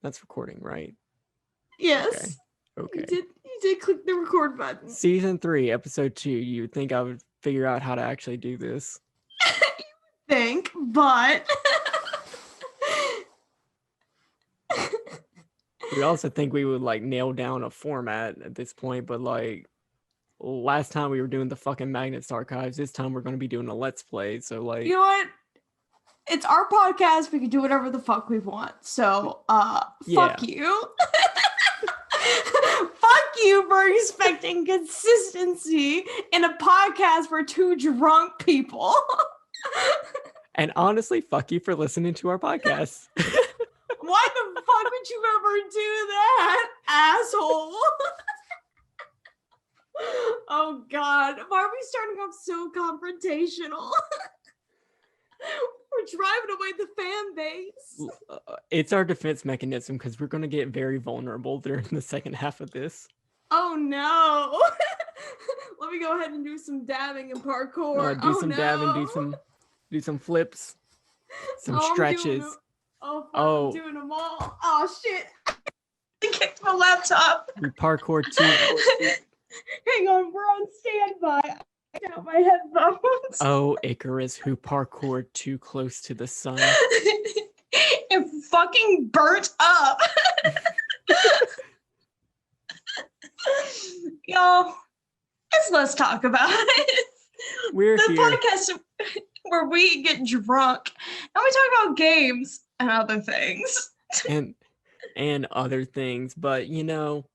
That's recording, right? Yes. Okay. You did click the record button. Season 3, episode 2. You would think I would figure out how to actually do this. But We also think we would like nail down a format at this point, but like last time we were doing the fucking Magnets archives, this time we're going to be doing a let's play. So like, you know what? It's our podcast. We can do whatever the fuck we want. So, fuck you. Fuck you for expecting consistency in a podcast for two drunk people. And honestly, fuck you for listening to our podcast. Why the fuck would you ever do that, asshole? Oh God, why are we starting off so confrontational? We're driving away the fan base. It's our defense mechanism because we're going to get very vulnerable during the second half of this. Oh no. Let me go ahead and do some dabbing and parkour. Dabbing, do some flips, some stretches. I'm doing them all. Oh shit. I kicked my laptop. We parkour too. Hang on, we're on standby. I got my headphones. Oh, Icarus, who parkoured too close to the sun. It fucking burnt up. Y'all, let's talk about it. We're the here. Podcast where we get drunk and we talk about games and other things. and other things, but you know,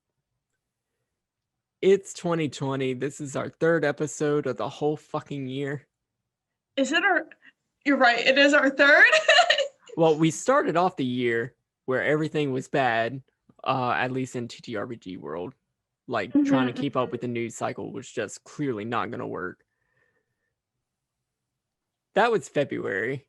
it's 2020. This is our third episode of the whole fucking year. Is it our... You're right, it is our third. Well, we started off the year where everything was bad, at least in TTRPG world. Like, trying to keep up with the news cycle was just clearly not going to work. That was February.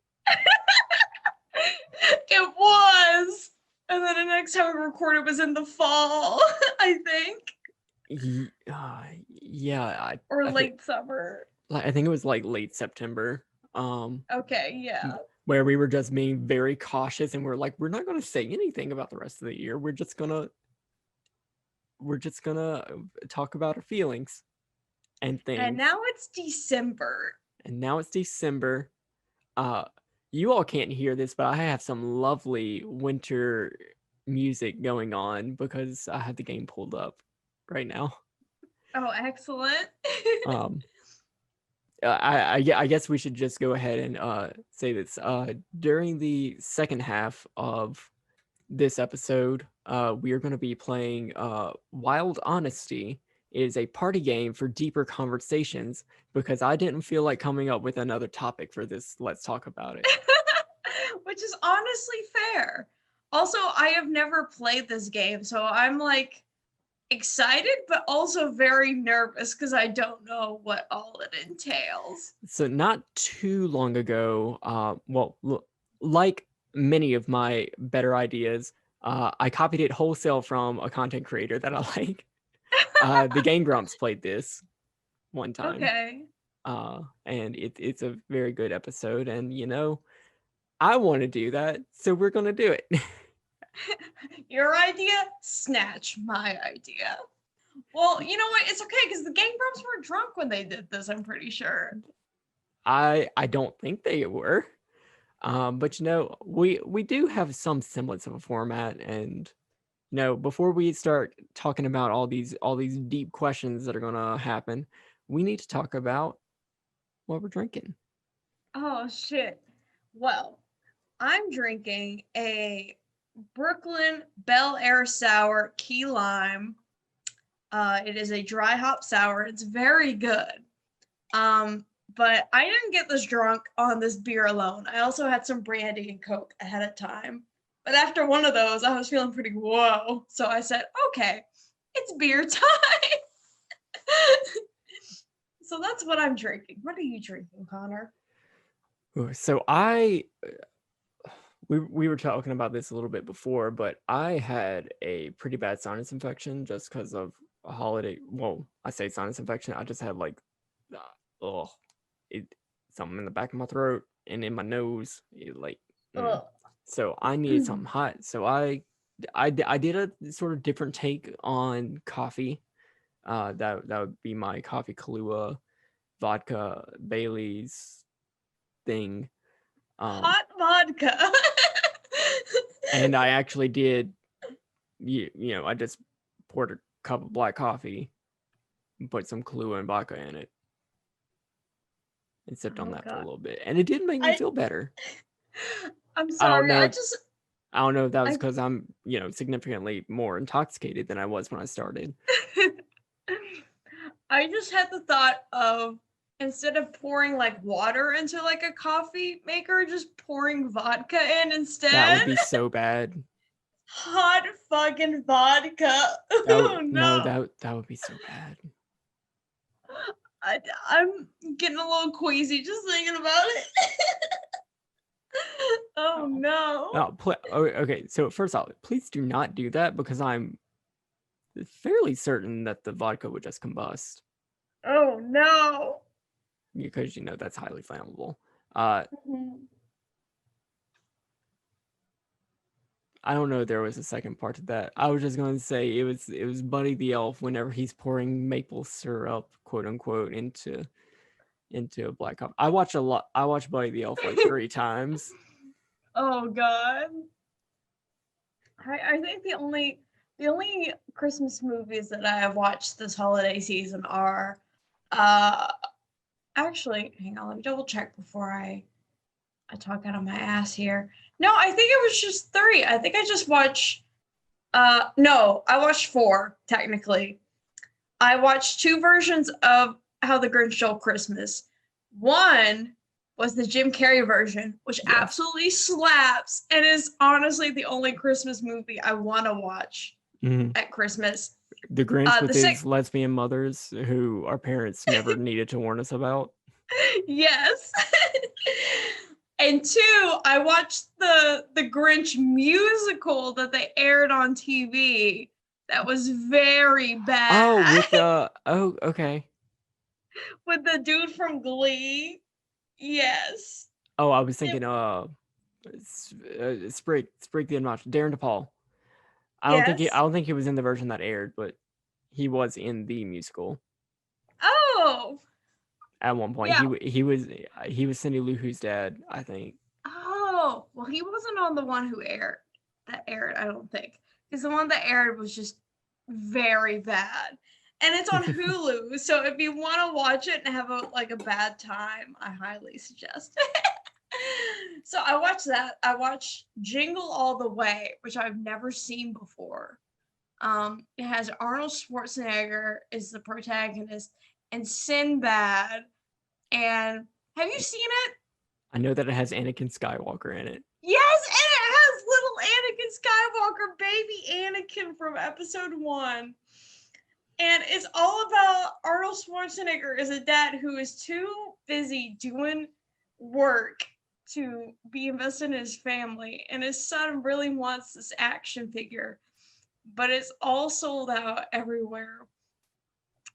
It was. And then the next time we recorded was in the fall, I think. Yeah. Or late summer. I think it was like late September. Okay, yeah. Where we were just being very cautious and we're like, we're not going to say anything about the rest of the year. We're just gonna talk about our feelings and things. And now it's December. You all can't hear this, but I have some lovely winter music going on because I have the game pulled up right now. Oh, excellent. I guess we should just go ahead and say this. During the second half of this episode, we are going to be playing Wild Honesty. It is a party game for deeper conversations because I didn't feel like coming up with another topic for this. Let's talk about it. Which is honestly fair. Also, I have never played this game, so I'm like excited, but also very nervous because I don't know what all it entails. So not too long ago, like many of my better ideas, I copied it wholesale from a content creator that I like. The Game Grumps played this one time. Okay. And it's a very good episode, and you know, I want to do that, so we're gonna do it. Your idea? Snatch my idea. Well, you know what? It's okay because the Game Grumps were drunk when they did this, I'm pretty sure. I don't think they were. But you know, we do have some semblance of a format, and you know, before we start talking about all these deep questions that are gonna happen, we need to talk about what we're drinking. Oh shit. Well, I'm drinking a Brooklyn Bel Air Sour Key Lime. It is a dry hop sour. It's very good. But I didn't get this drunk on this beer alone. I also had some brandy and Coke ahead of time. But after one of those, I was feeling pretty whoa. So I said, okay, it's beer time. So that's what I'm drinking. What are you drinking, Connor? So we were talking about this a little bit before, but I had a pretty bad sinus infection just because of a holiday. Well, I say sinus infection. I just had like, something in the back of my throat and in my nose. So I needed something hot. So I I did a sort of different take on coffee. That would be my coffee Kahlua vodka Bailey's thing. Hot vodka. And I actually did, I just poured a cup of black coffee, and put some Kahlua and vodka in it, and sipped on Oh that for a god. little bit, and it did make me I feel better. I'm I don't sorry. know. I don't know if that was I because I'm, significantly more intoxicated than I was when I started. I just had the thought of, instead of pouring like water into like a coffee maker, just pouring vodka in That instead. would be so bad. Hot fucking vodka. That Oh no, no. that would be so bad. I'm getting a little queasy just thinking about it. Oh Oh, no. no, okay. So first off, please do not do that because I'm fairly certain that the vodka would just combust Oh no. because that's highly flammable. Uh, Mhm. I don't know if there was a second part to that. I was just going to say it was Buddy the Elf whenever he's pouring maple syrup, quote unquote, into a black coffee. I watched Buddy the Elf like 3 times. Oh god. I think the only Christmas movies that I have watched this holiday season are uh actually, hang on, let me double check before I talk out of my ass here. No, I think it was just three. I think I just watched no, I watched four, technically. I watched two versions of How the Grinch Stole Christmas. One was the Jim Carrey version, which Yes. absolutely slaps and is honestly the only Christmas movie I want to watch Mhm. at Christmas. The Grinch with The his six, lesbian mothers who our parents never needed to warn us about. yes. And two, I watched the Grinch musical that they aired on TV. That was very Oh, bad. with oh, okay. With the dude from Glee. Yes. Oh, I was It, thinking Sprig the Unmatched, Darren DePaul. I yes. don't think he was in the version that aired, but he was in the musical Oh, at one point. yeah. He was Cindy Lou Who's dad, I think. Oh, well, he wasn't on the one who aired that aired, I don't think. Because the one that aired was just very bad. And it's on Hulu, so if you want to watch it and have a bad time, I highly suggest it. So I watched that. I watched Jingle All the Way, which I've never seen before. It has Arnold Schwarzenegger is the protagonist and Sinbad. And have you seen it? I know that it has Anakin Skywalker in it. Yes, and it has little Anakin Skywalker, baby Anakin from episode 1. And it's all about Arnold Schwarzenegger as a dad who is too busy doing work to be invested in his family. And his son really wants this action figure, but it's all sold out everywhere.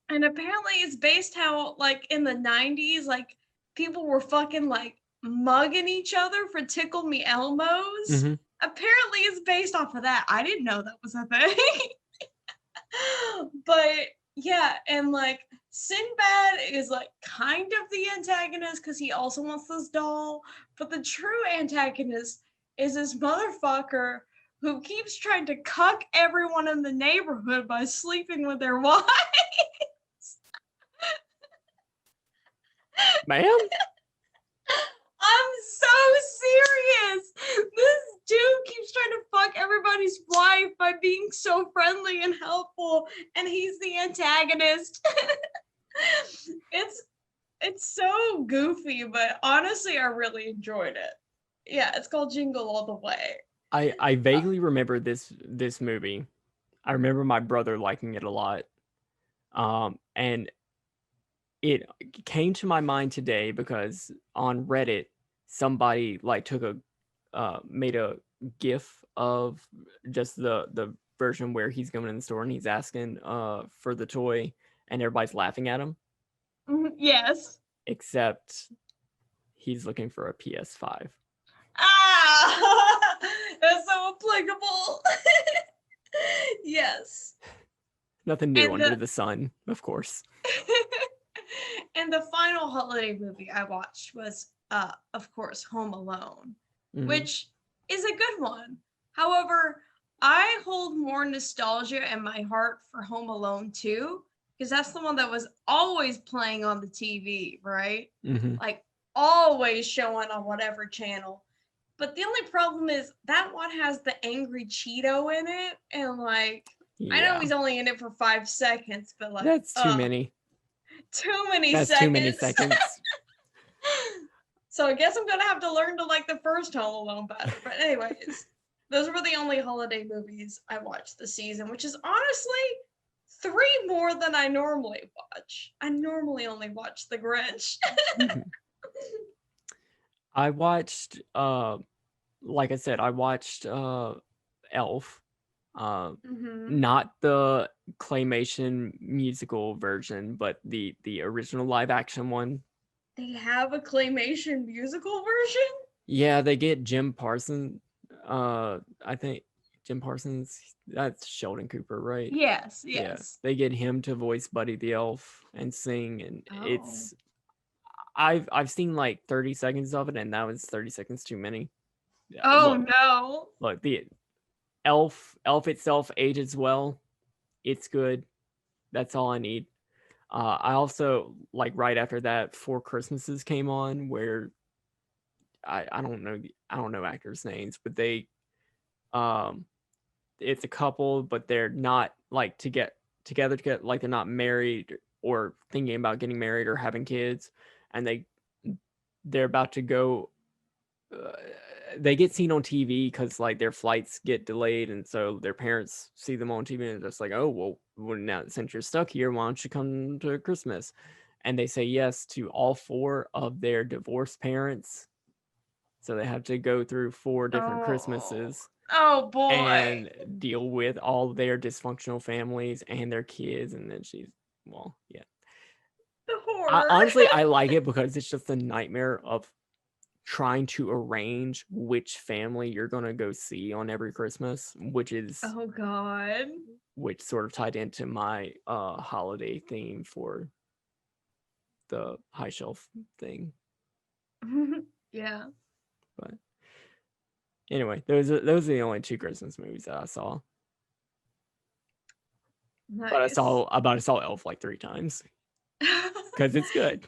And apparently it's based how, like, in the 90s, like, people were fucking, like, mugging each other for Tickle Me Elmos. Mm-hmm. Apparently it's based off of that. I didn't know that was a thing. But yeah, and like Sinbad is like kind of the antagonist because he also wants this doll, but the true antagonist is this motherfucker who keeps trying to cuck everyone in the neighborhood by sleeping with their wives. Ma'am? I'm so serious. This dude keeps trying to fuck everybody's wife by being so friendly and helpful, and he's the antagonist. it's so goofy, but honestly, I really enjoyed it. Yeah, it's called Jingle All the Way. I vaguely remember this movie. I remember my brother liking it a lot. And it came to my mind today because on Reddit somebody like took a made a gif of just the version where he's going in the store and he's asking for the toy and everybody's laughing at him, Yes. except he's looking for a PS5. Ah, that's so applicable. Yes. Nothing new And under the the sun, of course. and the final holiday movie I watched was of course Home Alone, Mhm. which is a good one. However, I hold more nostalgia in my heart for Home Alone 2 because that's the one that was always playing on the TV, right? Mhm. Like always showing on whatever channel. But the only problem is that one has the angry Cheeto in it, and like I know Yeah. he's only in it for 5 seconds, but like, That's too many. too many That's too many seconds. seconds. So I guess I'm gonna have to learn to like the first Home Alone better. But anyways, those were the only holiday movies I watched this season, which is honestly 3 more than I normally watch. I normally only watch The Grinch. Mhm. I watched, like I said, I watched Elf. Uh, hmm Not the claymation musical version, but the original live action one. They have a claymation musical version? Yeah, they get Jim Parsons. I think Jim Parsons. That's Sheldon Cooper, right? Yes, Yeah, yes. they get him to voice Buddy the Elf and sing, and Oh. I've seen like 30 seconds of it, and that was 30 seconds too many. Yeah, Oh no. look, the Elf itself ages well. It's good. That's all I need. I also like right after that, Four Christmases came on, where I don't know actors' names, but they um it's a couple, but they're not like to get like they're not married or thinking about getting married or having kids, and they're about to go. Uh, they get seen on TV because like their flights get delayed, and so their parents see them on TV and they're just like, oh well, now since you're stuck here, why don't you come to Christmas? And they say yes to all four of their divorced parents, so they have to go through four different Oh. Christmases Oh boy. and deal with all their dysfunctional families and their kids. And then she's, well, yeah. The horror. Honestly, I like it because it's just a nightmare of trying to arrange which family you're going to go see on every Christmas, Oh god. which sort of tied into my holiday theme for the high shelf thing. Yeah. But anyway, those are the only two Christmas movies that I saw. But Nice. I saw Elf like 3 times because it's good.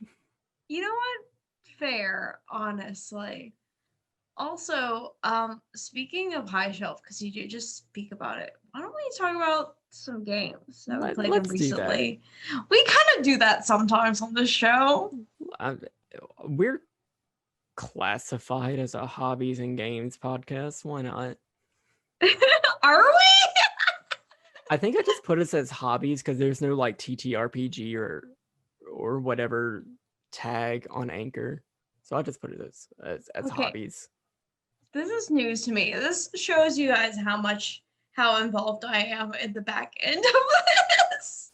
You know what? Fair, honestly. Also, speaking of high shelf, because you did just speak about it, why don't we talk about some games that we played in Let's do that. recently? We kind of do that sometimes on the show. I, we're classified as a hobbies and games podcast. Why not? Are we? I think I just put us as hobbies because there's no like TTRPG or whatever tag on Anchor. So I just put it as Okay, hobbies. this is news to me. This shows you guys how involved I am in the back end of this.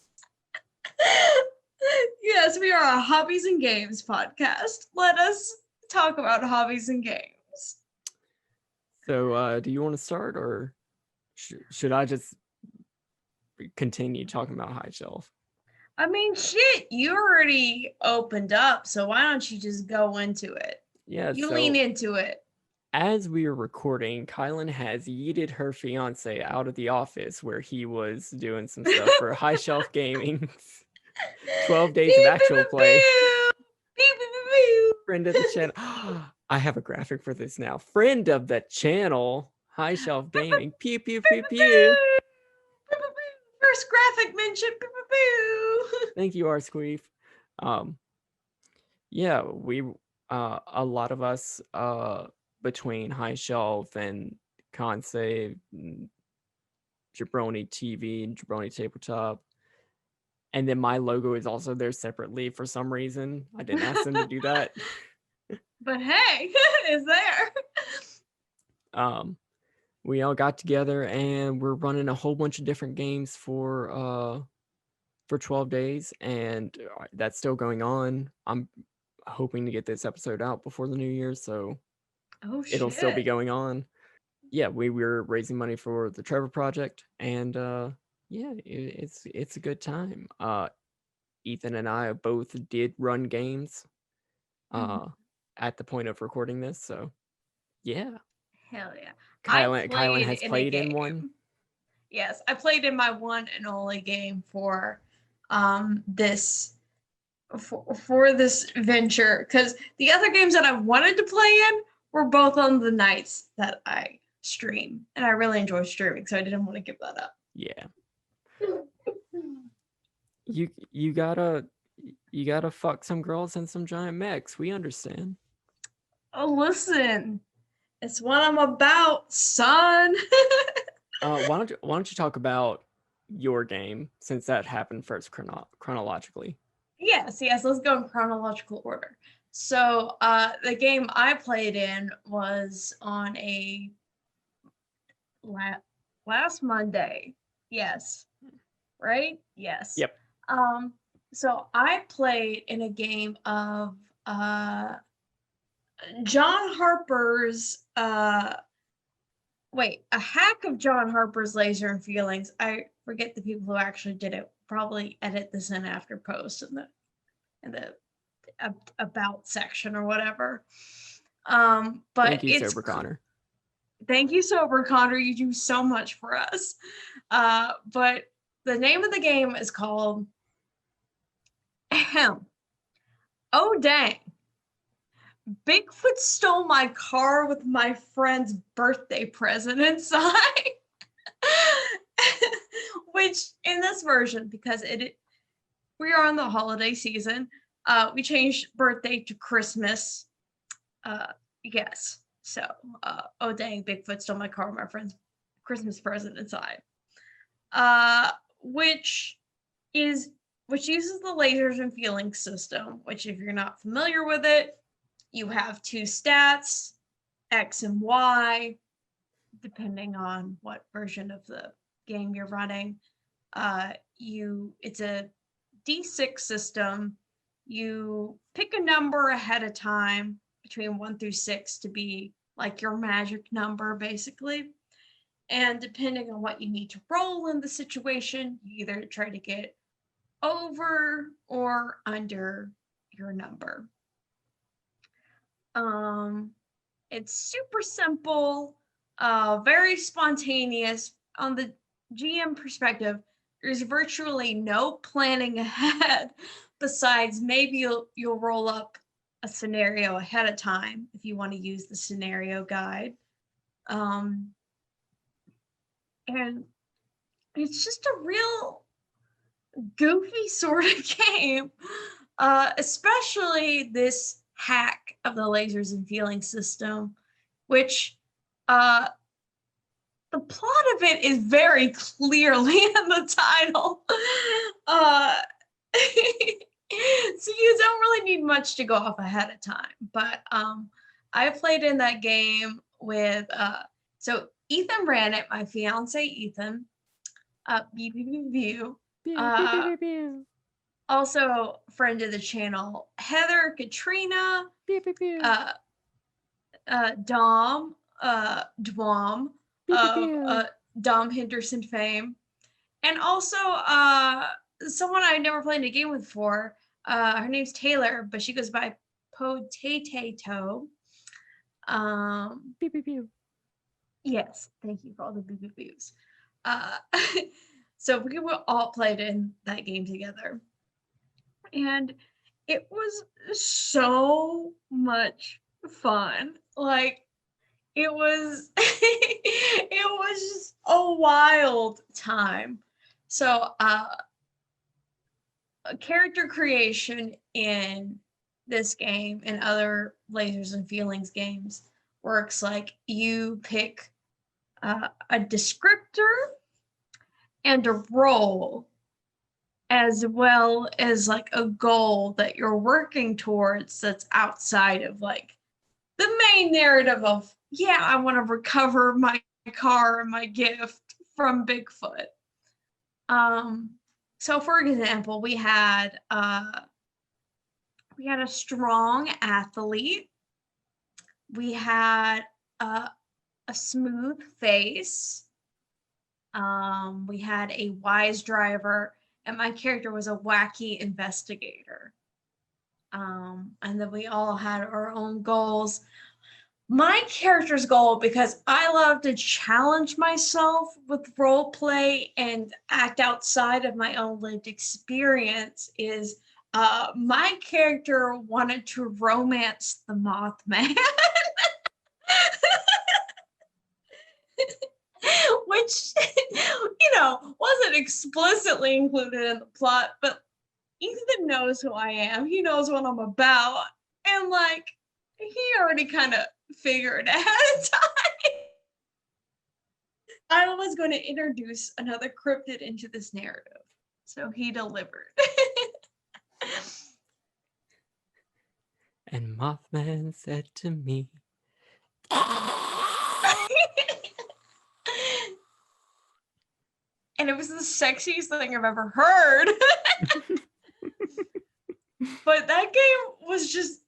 Yes, we are a hobbies and games podcast. Let us talk about hobbies and games. So do you want to start, or should I just continue talking about high shelf? I mean, shit, you already opened up, so why don't you just go into it? Yeah, You lean so into it. as we are recording, Kylen has yeeted her fiance out of the office where he was doing some stuff for high shelf gaming. 12 days of Beep, beep, actual beep, play. beep. Beep, beep, beep, Friend of the channel. I have a graphic for this now. Friend of the channel. High shelf beep. gaming. Pew pew Beep, pew beep, pew. beep. Beep, beep, beep. First graphic mention. Beep, beep, beep. Thank you, R Squeef. Um, yeah, we a lot of us between high shelf and Consave, Jabroni TV and Jabroni Tabletop. And then my logo is also there separately for some reason. I didn't ask them to do that. But hey, it's there. Um, we all got together and we're running a whole bunch of different games for 12 days, and that's still going on. I'm hoping to get this episode out before the new year, so Oh it'll still be shit. going on. Yeah, we were raising money for the Trevor Project, and Yeah, it's a good time. Ethan and I both did run games Mhm. uh at the point of recording this, so yeah. Hell yeah. I Kylen played has in a played in one. game. Yes, I played in my one and only game for this for this venture because the other games that I wanted to play in were both on the nights that I stream, and I really enjoy streaming, so I didn't want to give that up. Yeah. You you gotta you gotta fuck some girls and some giant mechs. We understand. Oh, listen, it's what I'm about, son. Why don't you talk about your game since that happened first chronologically? Yes, let's go in chronological order. So, the game I played in was on a last Monday. Yes, right? Yes. Yep. Um, so I played in a game of uh John Harper's a hack of John Harper's Laser and Feelings. I forget the people who actually did it. Probably edit this in after post in the about section or whatever. But Thank you, it's Sober Connor. thank you, Sober Connor. You do so much for us. But the name of the game is called Ahem. Oh dang. Bigfoot stole my car with my friend's birthday present inside. Which in this version, because we are on the holiday season, we changed birthday to Christmas. Yes. So, oh dang, Bigfoot stole my car with my friend's Christmas present inside. Which is which uses the lasers and feelings system, which if you're not familiar with it, you have two stats, X and Y, depending on what version of the game you're running. It's a D6 system. You pick a number ahead of time between 1 through 6 to be like your magic number, basically. And depending on what you need to roll in the situation, you either try to get over or under your number. Um, it's super simple, very spontaneous. On the GM perspective, there's virtually no planning ahead besides maybe you'll roll up a scenario ahead of time if you want to use the scenario guide. Um, and it's just a real goofy sort of game, especially this hack of the lasers and feeling system, which uh, the plot of it is very clearly in the title. Uh, so you don't really need much to go off ahead of time. But I played in that game with so Ethan ran it, my fiance Ethan. Pew, pew, pew, Uh, pew, pew. also friend of the channel, Heather, Katrina, Pew, pew, pew. uh, Dom, Dwom Pew, pew, of pew. Dom Henderson fame, and also someone I've never played a game with before. Her name's Taylor, but she goes by Potato. Um, Pew, pew, pew. yes, thank you for all the boo boo boos. Uh, so we all played in that game together, and it was so much fun. Like it was it was just a wild time. So character creation in this game and other lasers and feelings games works like you pick a descriptor and a role as well as like a goal that you're working towards that's outside of like the main narrative of yeah, I want to recover my car and my gift from Bigfoot. Um, so for example, we had a strong athlete. We had a smooth face. We had a wise driver, and my character was a wacky investigator. And then we all had our own goals. My character's goal, because I love to challenge myself with role play and act outside of my own lived experience, is my character wanted to romance the Mothman. Which, wasn't explicitly included in the plot, but Ethan knows who I am. He knows what I'm about. And like, he already kind of figured ahead of time. I was going to introduce another cryptid into this narrative. So he delivered. And Mothman said to me, And it was the sexiest thing I've ever heard. But that game was just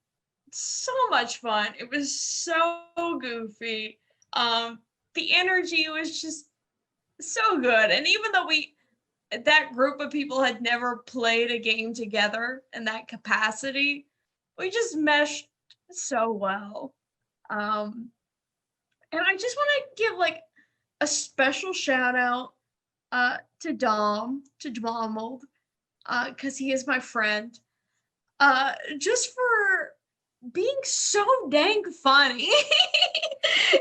so much fun. It was so goofy. The energy was just so good. And even though that group of people had never played a game together in that capacity, we just meshed so well. And I just want to give like a special shout out to Dom, because he is my friend, just for being so dang funny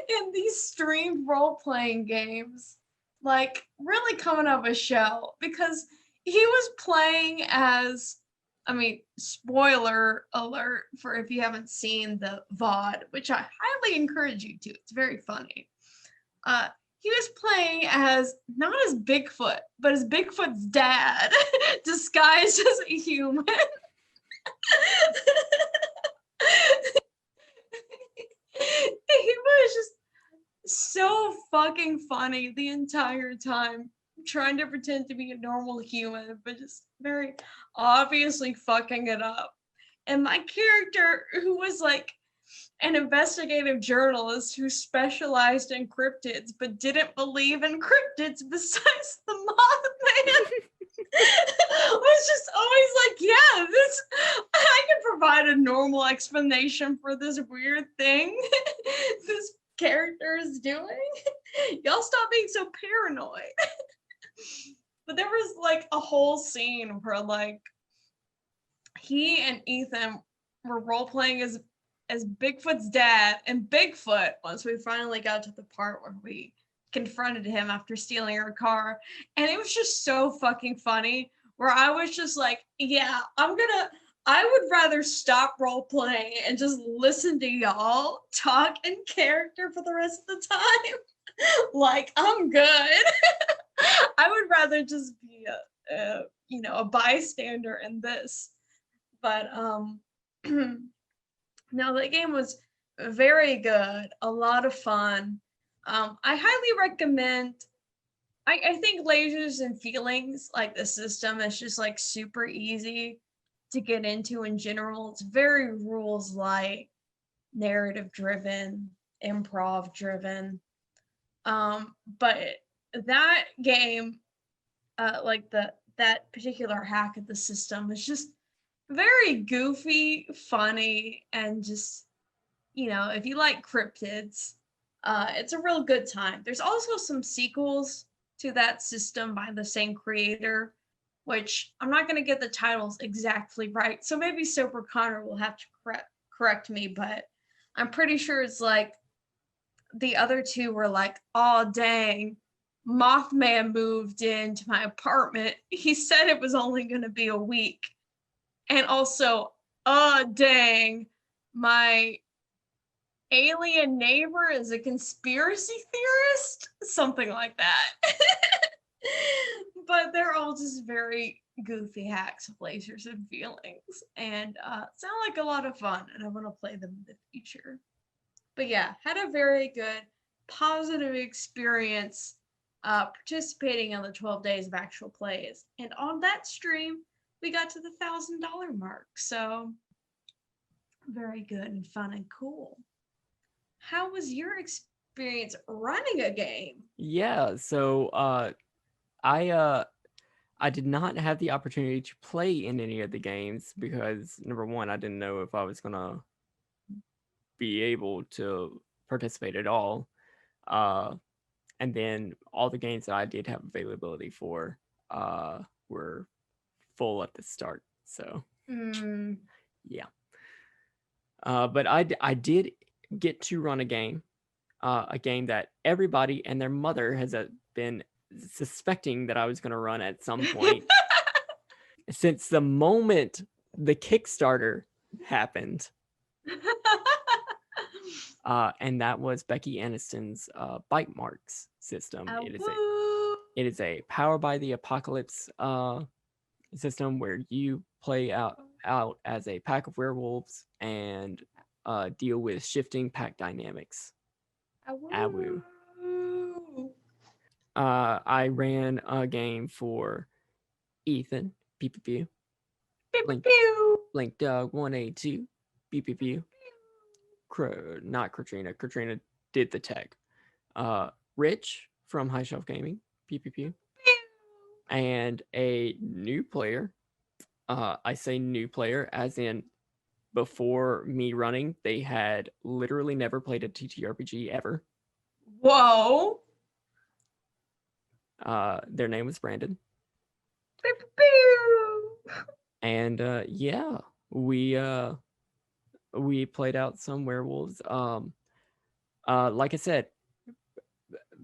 in these streamed role-playing games. Like, really coming up a show, because he was playing as, I mean, spoiler alert for if you haven't seen the VOD, which I highly encourage you to. It's very funny. Uh, he was playing as, not as Bigfoot, but as Bigfoot's dad, disguised as a human. He was just so fucking funny the entire time, trying to pretend to be a normal human, but just very obviously fucking it up. And my character, who was like an investigative journalist who specialized in cryptids but didn't believe in cryptids besides the Mothman, was just always like, yeah, this, I can provide a normal explanation for this weird thing this character is doing. Y'all stop being so paranoid. But there was like a whole scene where like he and Ethan were role playing as Bigfoot's dad, and Bigfoot, once we finally got to the part where we confronted him after stealing our car, and it was just so fucking funny, where I was just like, yeah, I would rather stop role playing and just listen to y'all talk in character for the rest of the time. Like, I'm good. I would rather just be a bystander in this. But no, that game was very good, a lot of fun. I highly recommend. I think Lasers and Feelings, like the system, is just like super easy to get into in general. It's very rules light, narrative driven, improv driven. But that game, like that particular hack of the system, is just very goofy, funny, and just, if you like cryptids, it's a real good time. There's also some sequels to that system by the same creator, which I'm not going to get the titles exactly right. So maybe Sober Connor will have to correct me, but I'm pretty sure it's like the other two were like, oh, dang, Mothman moved into my apartment. He said it was only going to be a week. And also, oh, dang, my alien neighbor is a conspiracy theorist, something like that. But they're all just very goofy hacks of Lasers and Feelings, and sound like a lot of fun, and I want to play them in the future. But yeah, had a very good positive experience participating in the 12 days of actual plays, and on that stream we got to the $1,000 mark, so very good and fun and cool. How was your experience experience running a game. Yeah, so I did not have the opportunity to play in any of the games because number one, I didn't know if I was gonna be able to participate at all. Uh, and then all the games that I did have availability for were full at the start. So Mm. yeah, but I did get to run a game that everybody and their mother has been suspecting that I was going to run at some point since the moment the Kickstarter happened. And that was Becky Aniston's Bite Marks system. Woo. It is a Power by the Apocalypse system where you play out as a pack of werewolves and deal with shifting pack dynamics. Awoo. I ran a game for Ethan, pew pew pew, Pew, Blink, pew. Blink Dog 182, pew pew pew. Not Katrina. Katrina did the tech. Rich from High Shelf Gaming, pew pew pew, and a new player. I say new player as in before me running, they had literally never played a TTRPG ever. Whoa. Their name was Brandon. Pew, pew, pew. And yeah, we played out some werewolves. Like I said,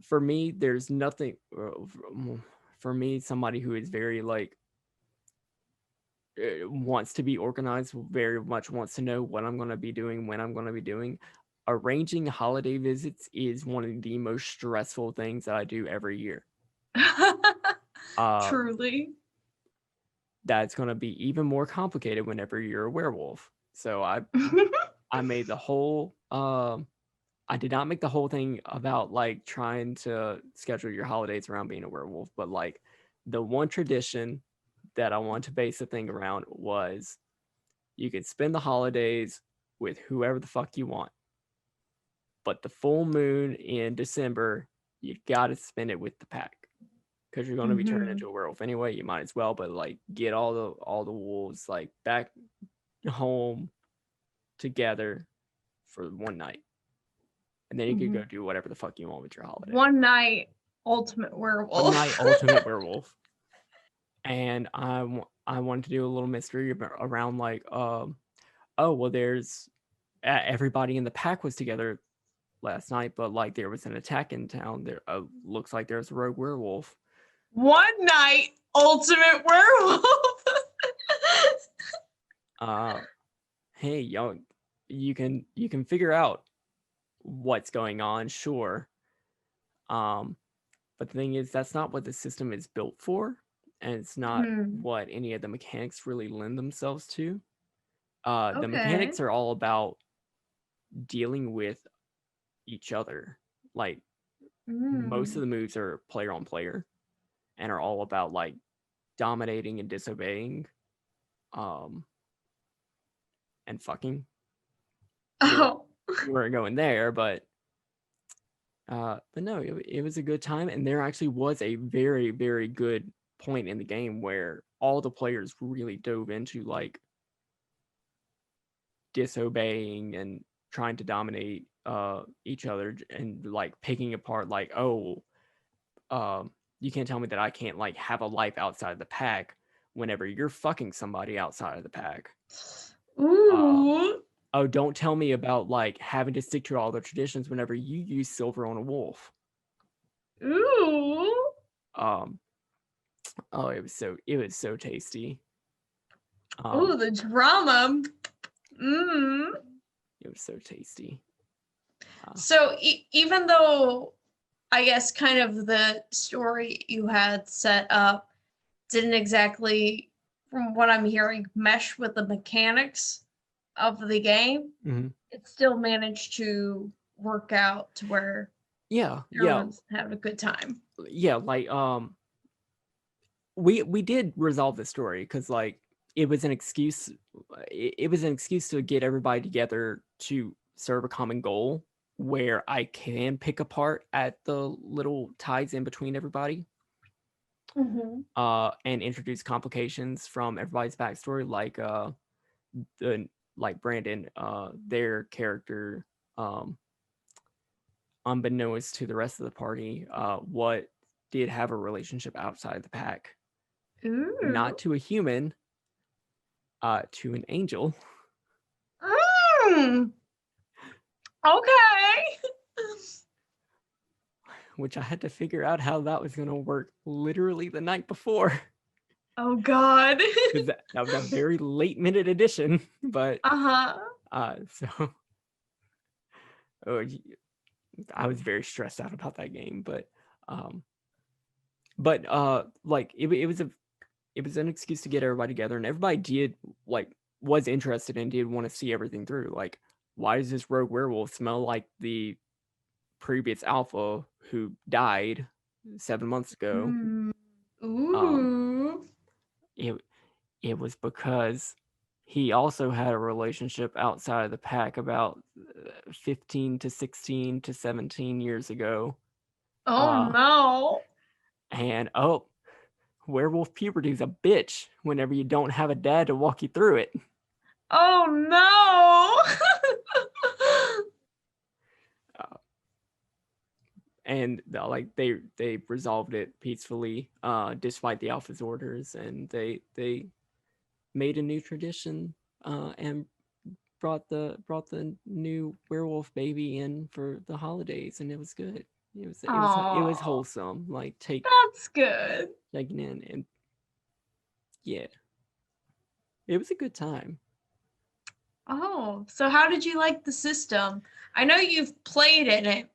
for me, there's nothing. For me, somebody who is very like wants to be organized, very much wants to know what I'm going to be doing, when I'm going to be doing. Arranging holiday visits is one of the most stressful things that I do every year. Truly. That's going to be even more complicated whenever you're a werewolf. So I made the whole I did not make the whole thing about like trying to schedule your holidays around being a werewolf, but like the one tradition that I want to base the thing around was you can spend the holidays with whoever the fuck you want. But the full moon in December, you got to spend it with the pack because you're going to be turning into a werewolf anyway. You might as well, but like get all the wolves like back home together for one night, and then you could go do whatever the fuck you want with your holiday. One night, ultimate werewolf. One night, ultimate werewolf. And I wanted to do a little mystery around like, oh well, there's everybody in the pack was together last night, but like there was an attack in town. There looks like there's a rogue werewolf. One night, ultimate werewolf. Hey, young, you can figure out what's going on, sure. But the thing is, that's not what the system is built for, and it's not what any of the mechanics really lend themselves to. The mechanics are all about dealing with each other. Like most of the moves are player on player and are all about like dominating and disobeying and fucking. Oh. We weren't going there, but no, it was a good time, and there actually was a very, very good point in the game where all the players really dove into like disobeying and trying to dominate each other and like picking apart like, oh, you can't tell me that I can't like have a life outside of the pack whenever you're fucking somebody outside of the pack. Ooh. Oh, don't tell me about like having to stick to all the traditions whenever you use silver on a wolf. Ooh. Oh, it was so tasty. Ooh, the drama. It was so tasty. So even though I guess kind of the story you had set up didn't exactly, from what I'm hearing, mesh with the mechanics of the game, it still managed to work out to where everyone's having a good time. Yeah, like we did resolve the story because like it was an excuse. It was an excuse to get everybody together to serve a common goal where I can pick apart at the little ties in between everybody, and introduce complications from everybody's backstory, the like Brandon, their character, um, unbeknownst to the rest of the party, what did have a relationship outside the pack, Ooh. not to a human, to an angel. Mm. Okay. Which I had to figure out how that was going to work literally the night before. Oh God. Because that was a very late minute addition, but so oh, I was very stressed out about that game, um, like it was an excuse to get everybody together, and everybody did like was interested and did want to see everything through. Like, why does this rogue werewolf smell like the previous alpha who died 7 months ago? Mm. Um, Ooh. it it was because he also had a relationship outside of the pack about 15 to 16 to 17 years ago. Oh Uh, no. and werewolf puberty's a bitch whenever you don't have a dad to walk you through it. Oh no. And like they resolved it peacefully, despite the alpha's orders, and they made a new tradition, and brought the new werewolf baby in for the holidays, and it was good. It was Oh, wholesome. Like that's good. taking in, and yeah, it was a good time. Oh, so how did you like the system? I know you've played in it.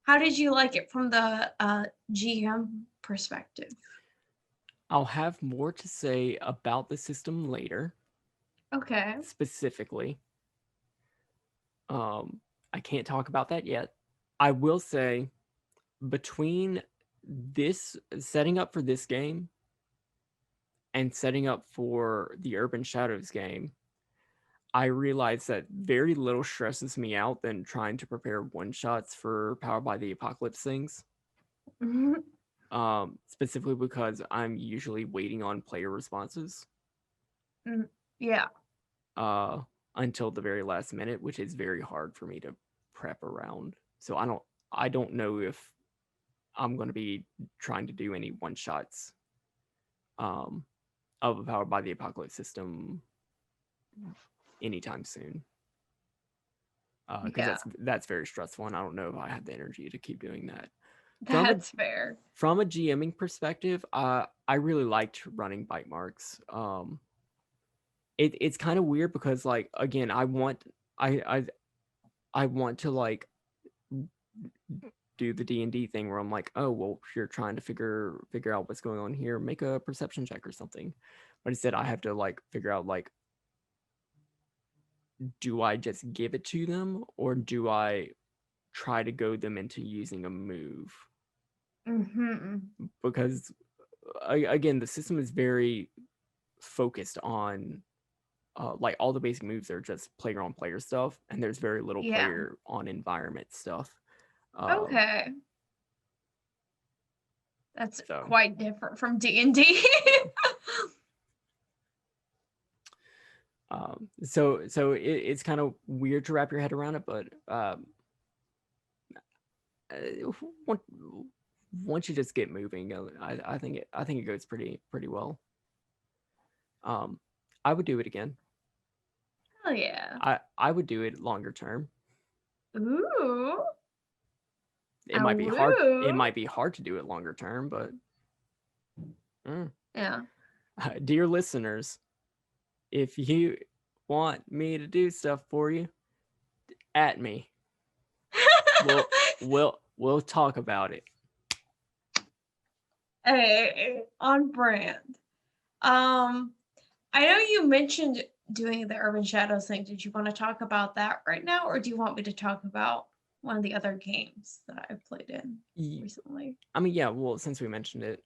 How did you like it from the GM perspective? I'll have more to say about the system later, Okay. specifically. I can't talk about that yet. I will say, between this setting up for this game and setting up for the Urban Shadows game, I realize that very little stresses me out than trying to prepare one shots for Powered by the Apocalypse things. Mhm. Specifically because I'm usually waiting on player responses, Yeah. uh, until the very last minute, which is very hard for me to prep around. So I don't know if I'm going to be trying to do any one shots, um, of a Powered by the Apocalypse system anytime soon. Because Yeah. that's very stressful, and I don't know if I have the energy to keep doing that. From a That's fair. from a GMing perspective, I really liked running bite marks. It's kind of weird because, like, again, I I want to like do the D&D thing where I'm like, oh well, you're trying to figure out what's going on here, make a perception check or something. But instead, I have to like figure out, like, do I just give it to them, or do I try to goad them into using a move? Because again, the system is very focused on, like, all the basic moves are just player on player stuff, and there's very little Yeah. player on environment stuff. Um, Okay. That's so quite different from D&D. it's kind of weird to wrap your head around it, but uh, once once you just get moving, I think it goes pretty well. Um, I would do it again. Hell yeah. I would do it longer term. Ooh. It A might be hard. It woo. might be hard to do it longer term, but mm. Yeah. Dear listeners, if you want me to do stuff for you, at me. We'll we'll talk about it. Hey, on brand. Um, I know you mentioned doing the Urban Shadows thing. Did you want to talk about that right now, or do you want me to talk about one of the other games that I've played in recently? I mean, yeah. Well, since we mentioned it,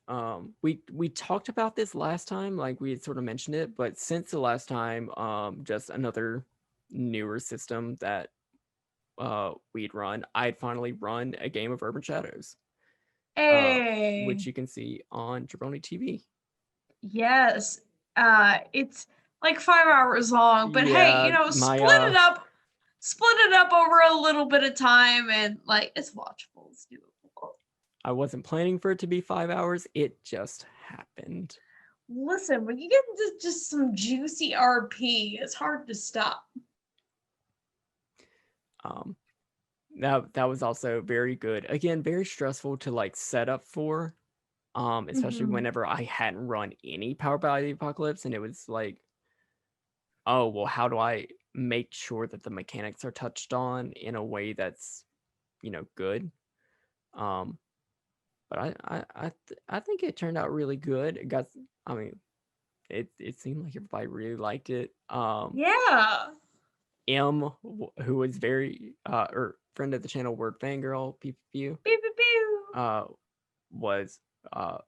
we talked about this last time. Like, we had sort of mentioned it, but since the last time, just another newer system that we'd run, I'd finally run a game of Urban Shadows, which Hey, you can see on Jabroni TV. yes. It's like 5 hours long, but hey, Yeah, my split it up over a little bit of time, and like it's watchable, it's doable. I wasn't planning for it to be 5 hours. It just happened. Listen, when you get into just some juicy RP, it's hard to stop. Um, that was also very good. Again, very stressful to like set up for. Especially Mm-hmm. whenever I hadn't run any Power by the Apocalypse, and it was like, oh well, how do I make sure that the mechanics are touched on in a way that's good? Um, but I think it turned out really good. It got, I mean, it seemed like everybody really liked it. Yeah. Who was very or friend of the channel, Word Fangirl, PPU, Pew pew pew. uh, was uh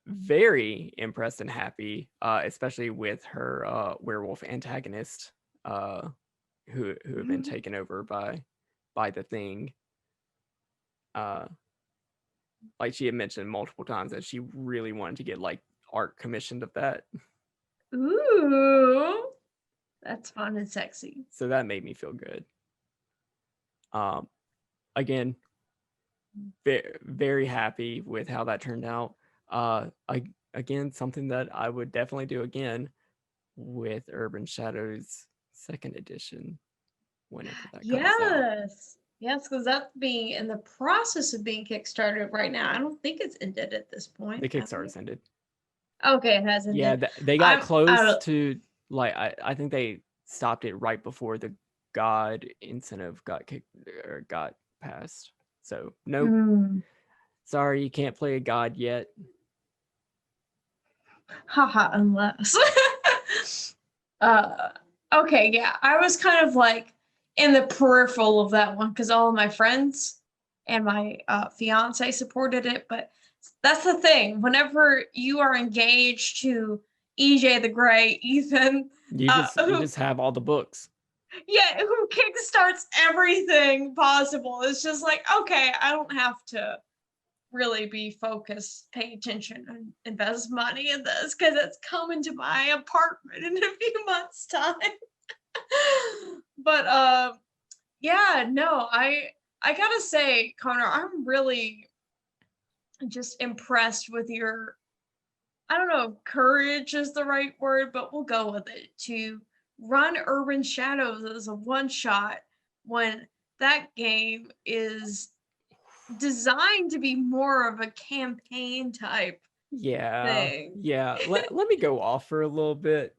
very impressed and happy, especially with her werewolf antagonist, uh, who had been taken over by the thing. Uh, like she had mentioned multiple times that she really wanted to get like art commissioned of that. Ooh, that's fun and sexy. So that made me feel good. Um, again, very happy with how that turned out. Again, something that I would definitely do again with Urban Shadows second edition whenever that comes out. Yes. Yes, because that's being in the process of being kickstarted right now. I don't think it's ended at this point, The have we? Kickstarter's ended. Okay, it has Yeah, ended. they got I'm out close of to like I think they stopped it right before the God incentive got kicked or got passed. So nope, mm, sorry, you can't play a God yet. haha, unless. uh okay, yeah. I was kind of like in the peripheral of that one because all of my friends and my fiance supported it, but that's the thing. Whenever you are engaged to EJ the Great, Ethan, You who just have all the books. yeah, who kickstarts everything possible. It's just like, okay, I don't have to really be focused, pay attention, and invest money in this because it's coming to my apartment in a few months' time. But yeah, no, I gotta say, Connor, I'm really just impressed with your, I don't know if courage is the right word, but we'll go with it, to run Urban Shadows as a one shot when that game is designed to be more of a campaign type Yeah, thing. yeah. Let me go off for a little bit.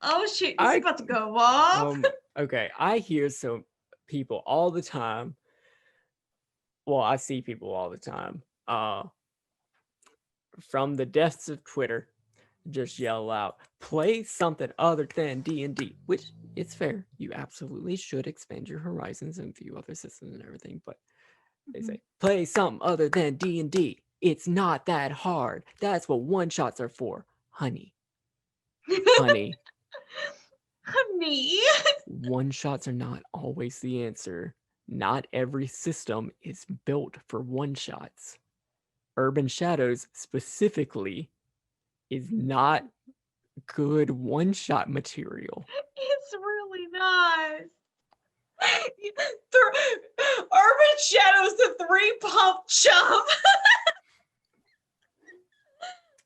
Oh shit, he's I about to go off. okay. I hear so people all the time. Well, I see people all the time. From the depths of Twitter, just yell out, "Play something other than D&D," which it's fair. You absolutely should expand your horizons and view other systems and everything. But they say, "Play something other than D&D. It's not that hard. That's what one shots are for, honey." Honey, Honey. one shots are not always the answer. Not every system is built for one shots. Urban Shadows specifically is not good one shot material. It's really not. Urban Shadows, the three pump chump.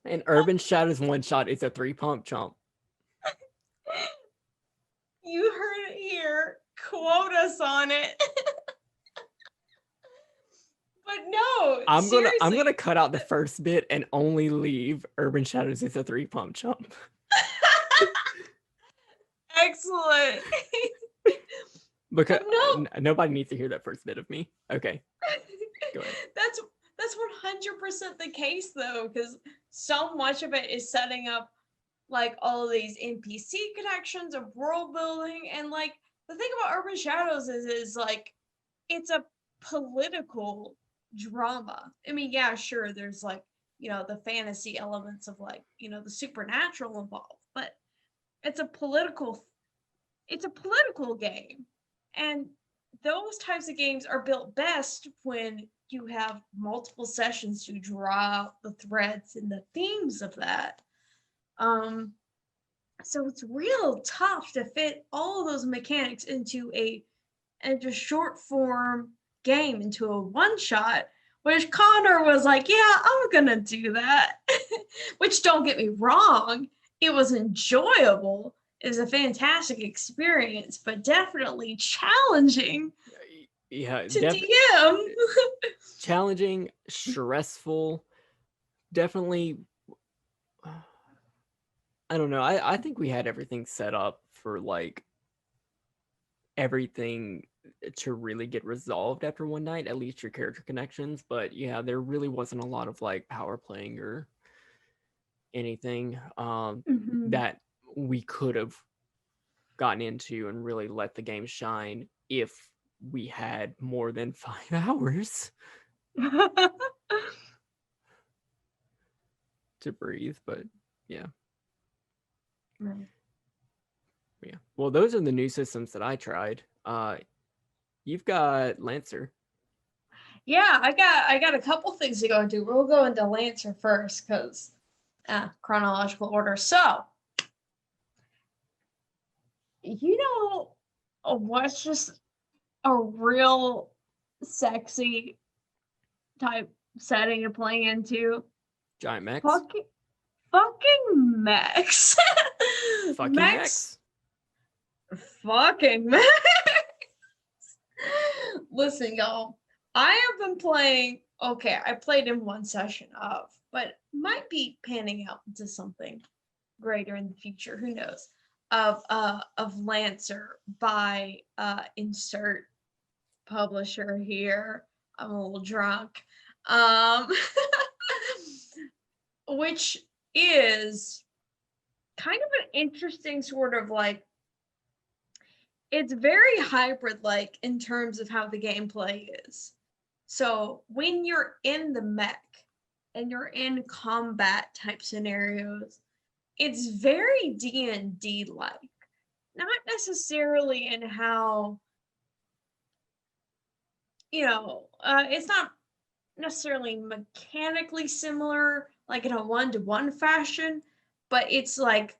And Urban Shadows one shot is a 3 pump chump. You heard it here. Quote us on it. But no, I'm gonna seriously. cut out the first bit and only leave Urban Shadows is a 3 pump chump. Excellent. Because No. nobody needs to hear that first bit of me. Okay, go ahead. That's 100% the case though, because so much of it is setting up like all of these NPC connections of world building, and like the thing about Urban Shadows is like it's a political drama. I mean, yeah, sure, there's like, the fantasy elements of like, the supernatural involved, but it's a political it's a political game. And those types of games are built best when you have multiple sessions to draw out the threads and the themes of that. So it's real tough to fit all of those mechanics into a short form game, into a one shot, which Connor was like, yeah, I'm gonna do that. Which, don't get me wrong, it was enjoyable. It was a fantastic experience, but definitely challenging Yeah, to DM. challenging, stressful, definitely. I don't know. I think we had everything set up for like everything to really get resolved after one night, at least your character connections. But yeah, there really wasn't a lot of like power playing or anything Mhm. that we could have gotten into and really let the game shine if we had more than 5 hours to breathe. But yeah. Yeah. Well, those are the new systems that I tried. You've got Lancer. Yeah, I got a couple things to go into. We'll go into Lancer first because chronological order. So, you know what's just a real sexy type setting to play into? Giant mechs. Fucking mechs. Fucking Mechs. mechs. Fucking mechs. Listen, y'all. I have been playing. Okay, I played in one session of, but might be panning out into something greater in the future. Who knows? Of Lancer by insert publisher here. I'm a little drunk. Um, which is kind of an interesting sort of like, it's very hybrid like in terms of how the gameplay is. So when you're in the mech and you're in combat type scenarios, it's very D&D like. Not necessarily in how, it's not necessarily mechanically similar, like in a one-to-one fashion, but it's like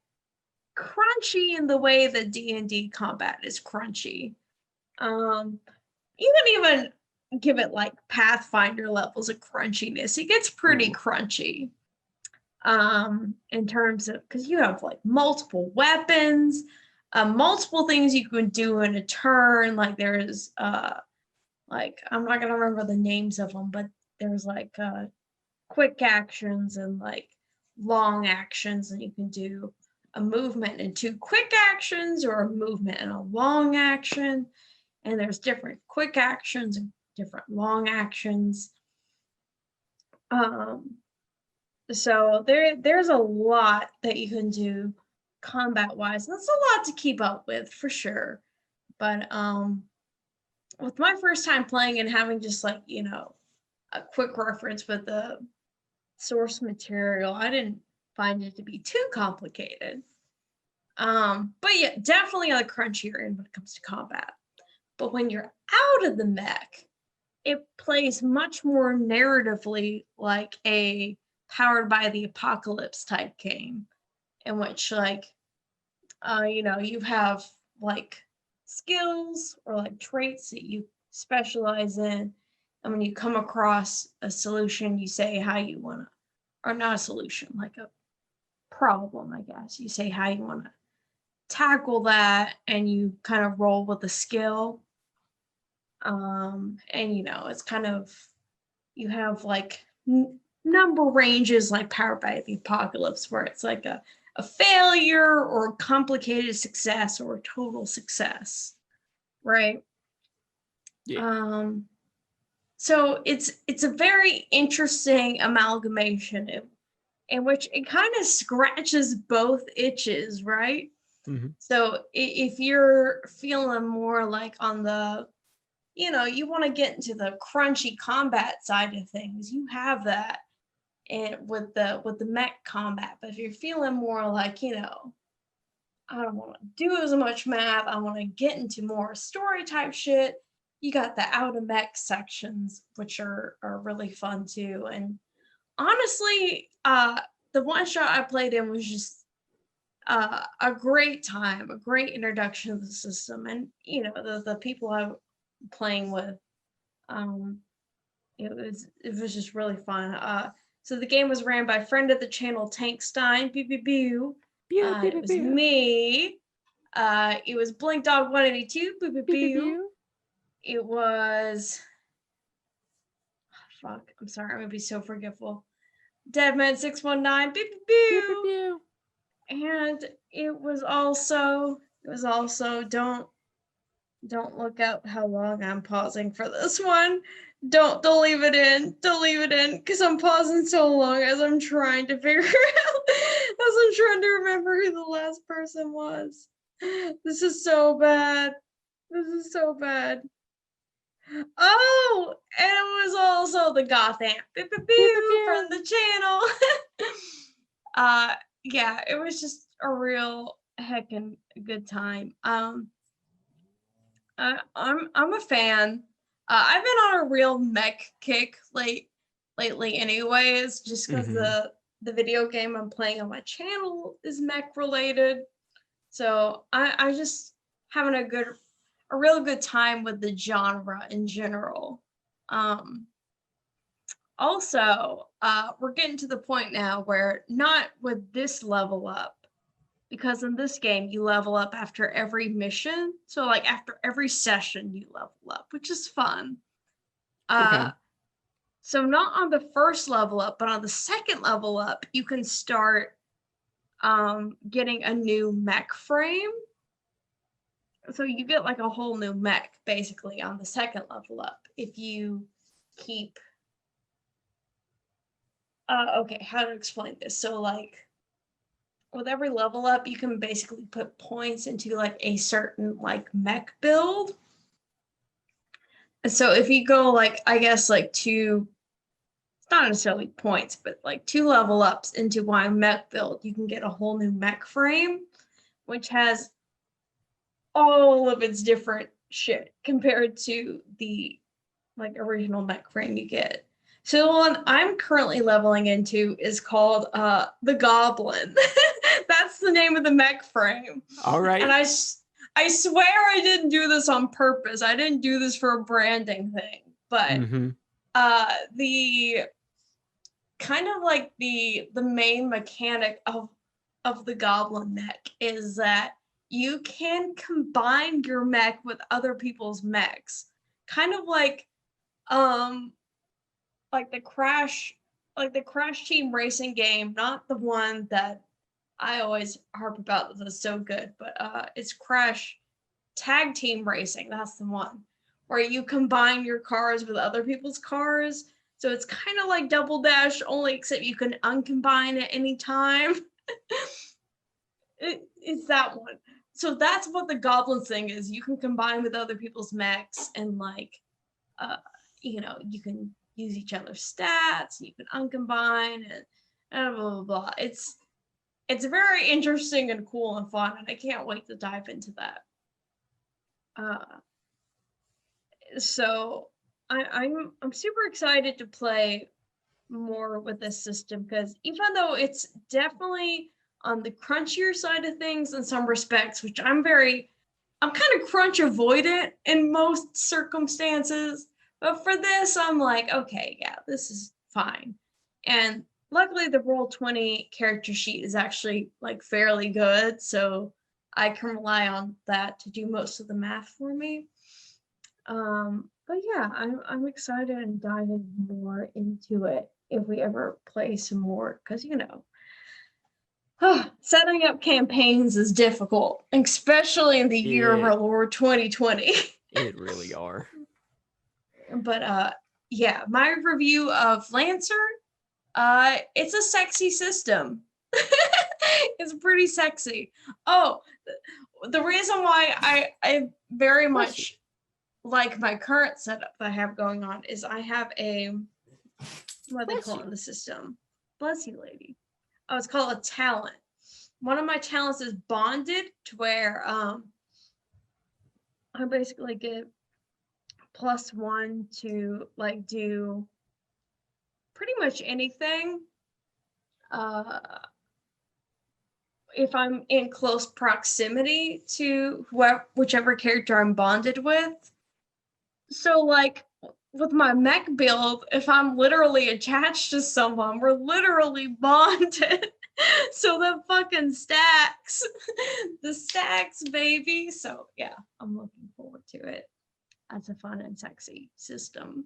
crunchy in the way that D&D combat is crunchy. You can even give it like Pathfinder levels of crunchiness. It gets pretty crunchy. In terms of, because you have like multiple weapons, multiple things you can do in a turn. Like there's like, I'm not gonna remember the names of them, but there's like quick actions and like long actions, and you can do a movement and two quick actions or a movement and a long action. And there's different quick actions and different long actions. So there's a lot that you can do combat wise. That's a lot to keep up with for sure. But with my first time playing and having just like, a quick reference with the source material, I didn't find it to be too complicated. But yeah, definitely on the crunchier end when it comes to combat. But when you're out of the mech, it plays much more narratively like a Powered by the Apocalypse type game, in which like you have like skills or like traits that you specialize in, and when you come across a solution, you say how you want to, or not a solution, like a problem, I guess. You say how you want to tackle that, and you kind of roll with the skill. And it's kind of, you have like number ranges like Powered by the Apocalypse, where it's like a failure or a complicated success or a total success, right? Yeah. So it's a very interesting amalgamation in which it kind of scratches both itches, right? Mm-hmm. So if you're feeling more like on the, you want to get into the crunchy combat side of things, you have that and with the mech combat. But if you're feeling more like, I don't want to do as much math, I want to get into more story type shit, you got the out of mech sections, which are really fun too. And honestly, the one shot I played in was just a great time, a great introduction to the system, and the people I'm playing with, um, it was just really fun. So the game was ran by friend of the channel Tankstein. Pew pew pew. Pew, pew, It pew, was pew. me. It was Blink Dog 182. Pew pew Pew, pew, pew. pew. It was fuck. I'm sorry. I'm gonna be so forgetful. Deadman 619. Pew pew Pew, pew, pew. pew. And it was also don't look up how long I'm pausing for this one. Don't leave it in. Don't leave it in because I'm pausing so long as I'm trying to figure out as I'm trying to remember who the last person was. This is so bad. This is so bad. Oh, and it was also the goth amp Pew, pew, from pew. the channel. Yeah, it was just a real heckin' good time. I'm a fan. I've been on a real mech kick lately, anyways, just because Mm-hmm. the video game I'm playing on my channel is mech related. So I just having a real good time with the genre in general. Um, Also, we're getting to the point now where not with this level up, because in this game you level up after every mission. So like after every session you level up, which is fun. Okay. So not on the first level up, but on the second level up, you can start getting a new mech frame. So you get like a whole new mech basically on the second level up if you keep okay, how to explain this? So like with every level up, you can basically put points into like a certain like mech build. And so if you go like I guess like two, it's not necessarily points, but like two level ups into one mech build, you can get a whole new mech frame, which has all of its different shit compared to the like original mech frame you get. So the one I'm currently leveling into is called the Goblin. That's the name of the mech frame. All And right. I swear I didn't do this on purpose. I didn't do this for a branding thing. But Mm-hmm. the kind of like the main mechanic of the Goblin mech is that you can combine your mech with other people's mechs. Kind of um like the Crash Team Racing game, not the one that I always harp about that's so good, but it's Crash Tag Team Racing. That's the one where you combine your cars with other people's cars. So it's kind of like Double Dash, only except you can uncombine at any time. It's that one. So that's what the Goblin thing is. You can combine with other people's mechs and uh, you can use each other's stats. You can uncombine and blah blah blah. It's very interesting and cool and fun, and I can't wait to dive into that. Uh, so I'm super excited to play more with this system because even though it's definitely on the crunchier side of things in some respects, which I'm kind of crunch avoidant in most circumstances, but for this I'm like, okay, yeah, this is fine. And luckily the Roll20 character sheet is actually like fairly good, so I can rely on that to do most of the math for me. But yeah, I'm excited and diving more into it if we ever play some more, because setting up campaigns is difficult, especially in the year of our It Lord 2020. it really are. But yeah, my review of Lancer, it's a sexy system. It's pretty sexy. Oh, the reason why I very Bless you. much like my current setup that I have going on is I have a what they Bless call you. in the system. Bless you, lady. Oh, it's called a talent. One of my talents is bonded to where I basically get +1 to like do pretty much anything. If I'm in close proximity to whichever character I'm bonded with. So like with my mech build, if I'm literally attached to someone, we're literally bonded. So the fucking stacks. The stacks, baby. So yeah, I'm looking forward to it. That's a fun and sexy system.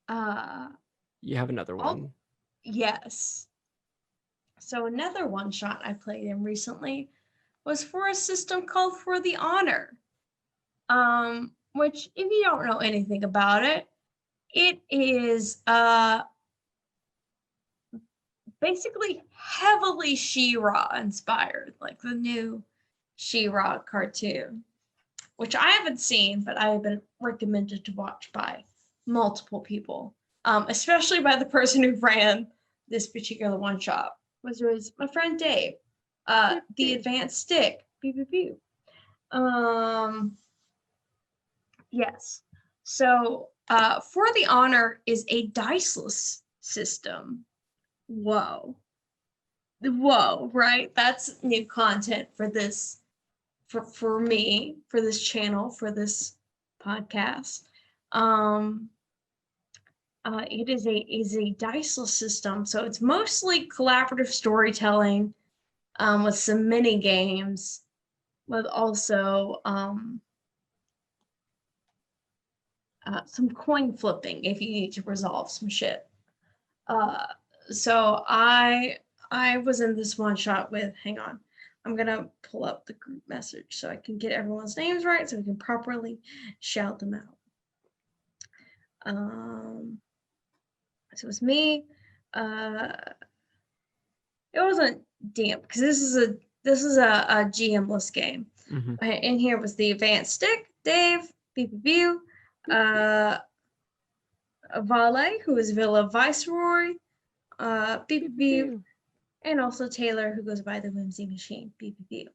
You have another one. Yes. So another one shot I played in recently was for a system called For the Honor. Which if you don't know anything about it, it is basically heavily She-Ra inspired, like the new She-Ra cartoon, which I haven't seen, but I have been recommended to watch by multiple people, especially by the person who ran this particular one shot, which was my friend Dave. The Advanced Stick. Pew, pew, pew. Yes. So, For the Honor is a diceless system. Whoa. Whoa, right? That's new content for this, for me, for this channel, for this podcast. It is a diceless system, so it's mostly collaborative storytelling, with some mini games, with also some coin flipping if you need to resolve some shit. So I was in this one shot with, hang on, I'm gonna pull up the group message so I can get everyone's names right so we can properly shout them out. So it was me. It wasn't damp because this is a GM-less game. Mm-hmm. In here was the Advanced Stick, Dave, BPBU, Vale, who is Villa Viceroy, BPBU, and also Taylor, who goes by the Whimsy Machine, BPBU.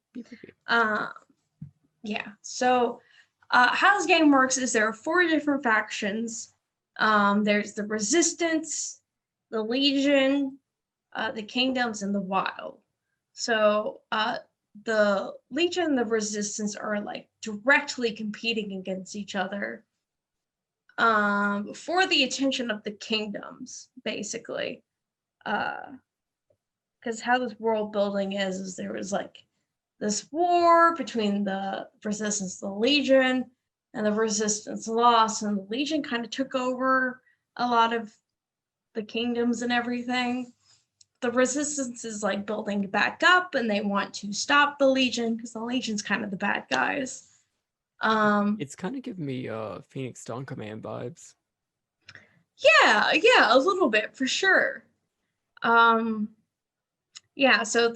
Yeah, so how this game works is there are 4 different factions. There's the Resistance, the Legion, the Kingdoms, and the Wild. So the Legion and the Resistance are like directly competing against each other for the attention of the Kingdoms, basically. Because how this world building is there was like this war between the Resistance and the Legion, and the Resistance lost, and the Legion kind of took over a lot of the kingdoms and everything. The Resistance is like building back up, and they want to stop the Legion because the Legion's kind of the bad guys. It's kind of giving me Phoenix Dawn Command vibes. Yeah, a little bit for sure. Yeah, so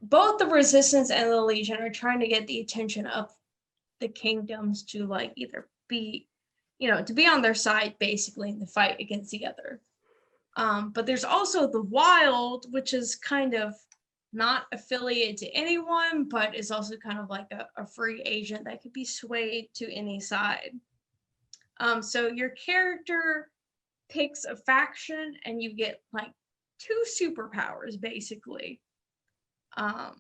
both the Resistance and the Legion are trying to get the attention of the kingdoms to like either be, to be on their side basically in the fight against the other. But there's also the Wild, which is kind of not affiliated to anyone, but is also kind of like a free agent that could be swayed to any side. So your character picks a faction and you get like 2 superpowers basically. That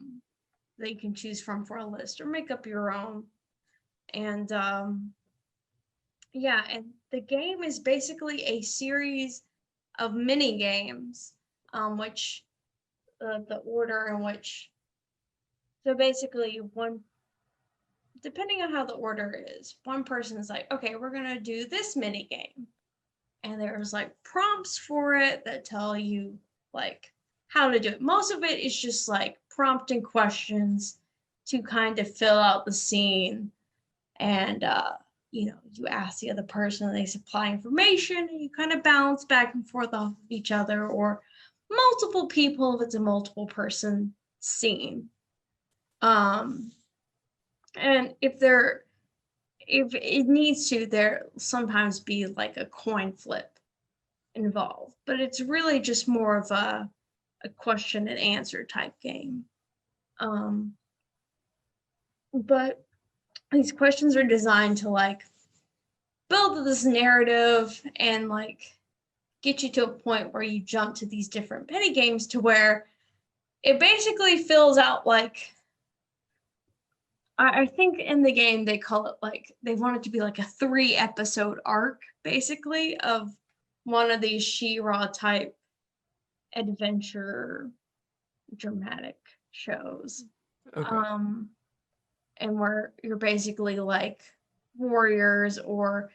you can choose from for a list or make up your own. And yeah, and the game is basically a series of mini games, which the order in which, so basically depending on how the order is, one person is like, okay, we're gonna do this mini game, and there's like prompts for it that tell you like how to do it. Most of it is just like prompting questions to kind of fill out the scene, and you ask the other person and they supply information, and you kind of bounce back and forth off of each other or multiple people if it's a multiple person scene. And if it needs to, there sometimes be like a coin flip involved, but it's really just more of a question and answer type game. But these questions are designed to like build this narrative and like get you to a point where you jump to these different mini games to where it basically fills out like I think in the game they call it like they want it to be like a 3-episode arc basically of one of these She-Ra type adventure dramatic shows. Okay. And where you're basically like warriors or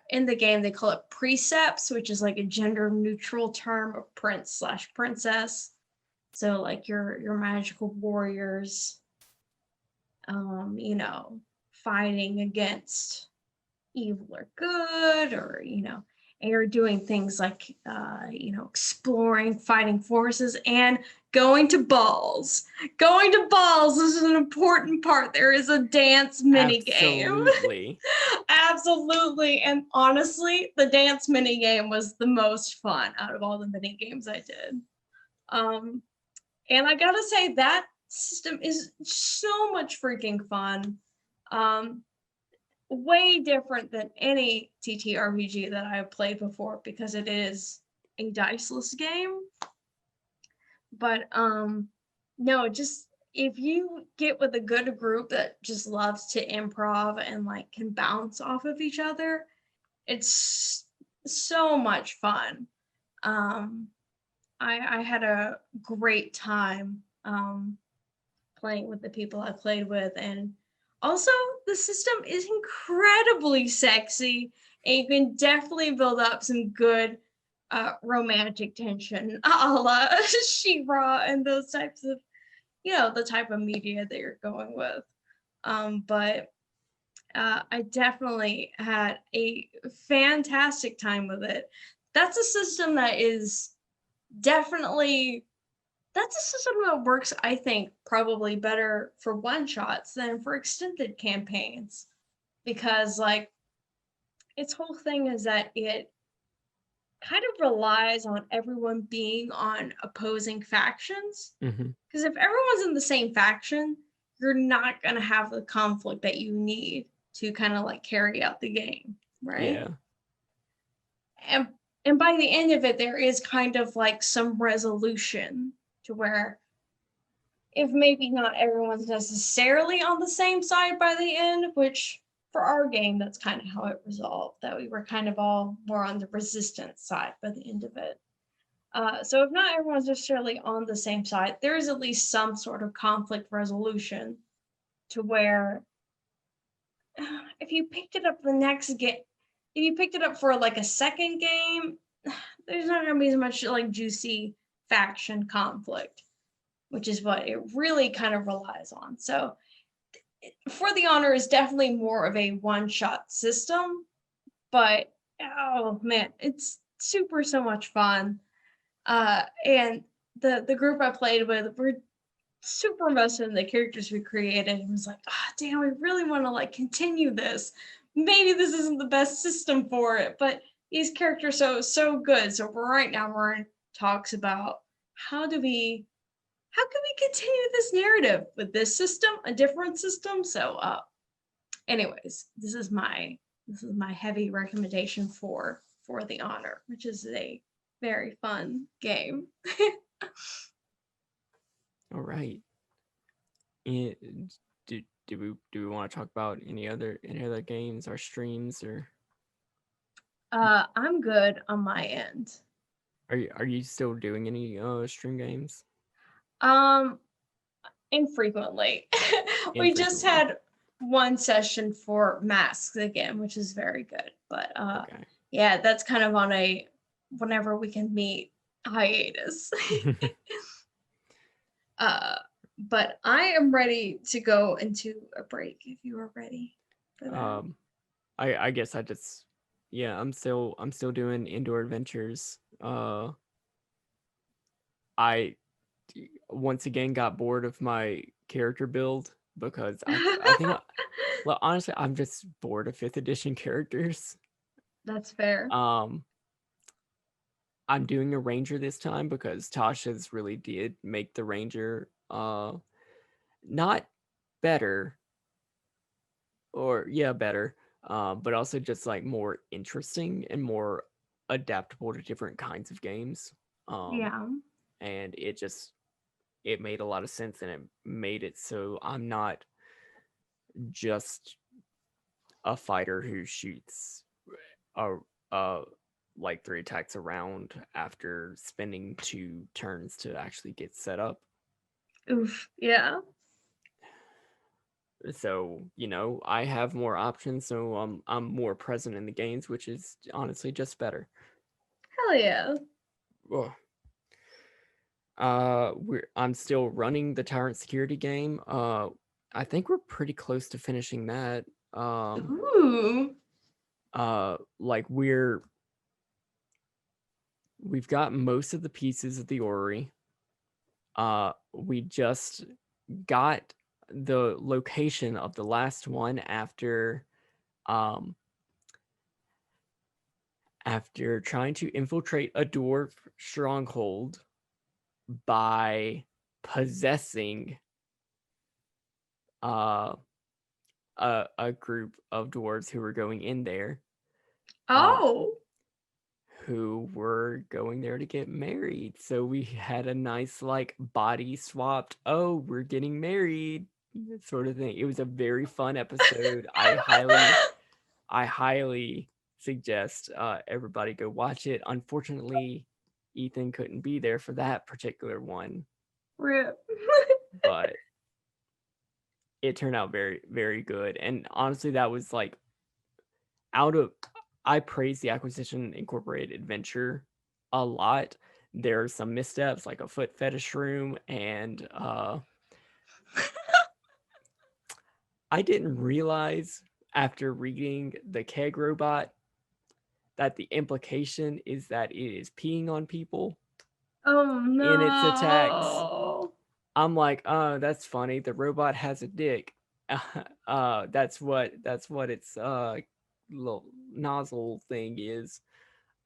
in the game they call it precepts, which is like a gender neutral term of prince slash princess. So like your magical warriors, you know, fighting against evil or good, or you know, and you're doing things like you know, exploring, fighting forces, and going to balls. Going to balls is an important part. There is a dance mini game. Absolutely. Absolutely. And honestly, the dance mini game was the most fun out of all the mini games I did. And I gotta say that system is so much freaking fun. Um, Way different than any TTRPG that I have played before because it is a diceless game. But no, just if you get with a good group that just loves to improv and like can bounce off of each other, it's so much fun. Um I had a great time playing with the people I played with. And also, the system is incredibly sexy, and you can definitely build up some good romantic tension, a la She-Ra and those types of, you know, the type of media that you're going with. But I definitely had a fantastic time with it. That's a system that is definitely that's a system that works, I think, probably better for one shots than for extended campaigns. Because, like, its whole thing is that it kind of relies on everyone being on opposing factions. Hmm. Because if everyone's in the same faction, you're not going to have the conflict that you need to kind of like carry out the game, right? Yeah. And and by the end of it, there is kind of like some resolution to where if maybe not everyone's necessarily on the same side by the end, which for our game, that's kind of how it resolved, that we were kind of all more on the resistance side by the end of it. So if not everyone's necessarily on the same side, there is at least some sort of conflict resolution to where if you picked it up the next game, if you picked it up for like a second game, there's not going to be as much like juicy faction conflict, which is what it really kind of relies on. So For the Honor is definitely more of a one-shot system, but oh man, it's super so much fun. And the group I played with were super invested in the characters we created and was like, damn, we really want to like continue this. Maybe this isn't the best system for it, but these characters are so good. So right now we're in talks about how do we how can we continue this narrative with this system, a different system? So anyways, this is my heavy recommendation for the Honor, which is a very fun game. All right. And do we want to talk about any other games or streams, or I'm good on my end. are you still doing any stream games Um, Infrequently. We just infrequently? had one session for masks again, which is very good. But Okay. yeah, that's kind of on a whenever we can meet hiatus. uh, but I am ready to go into a break if you are ready for that. um I guess I just, yeah, I'm still doing indoor adventures. I once again got bored of my character build because I think well, honestly, I'm just bored of 5th edition characters. That's fair. Um I'm doing a ranger this time because Tasha's really did make the ranger not better, or yeah, better. But also just like more interesting and more adaptable to different kinds of games. Um, Yeah. and it made a lot of sense, and it made it so I'm not just a fighter who shoots a like three attacks around after spending two turns to actually get set up. Oof. Yeah. So I have more options, so I'm more present in the games, which is honestly just better. Hell yeah. Ugh. I'm still running the Tyrant Security game. I think we're pretty close to finishing that. Um, Ooh. like we've got most of the pieces of the orrery. We just got the location of the last one um after trying to infiltrate a dwarf stronghold by possessing uh a group of dwarves who were going in there, uh Oh. who were going there to get married. So we had a nice like body swapped, oh, we're getting married sort of thing. It was a very fun episode. I highly suggest everybody go watch it. Unfortunately, Ethan couldn't be there for that particular one, Rip. but it turned out very, very good. And honestly, that was like out of I praise the Acquisition Incorporated adventure a lot. There are some missteps like a foot fetish room, and I didn't realize after reading the keg robot that the implication is that it is peeing on people Oh in its attacks. no. I'm like, oh, that's funny. The robot has a dick. That's what its little nozzle thing is.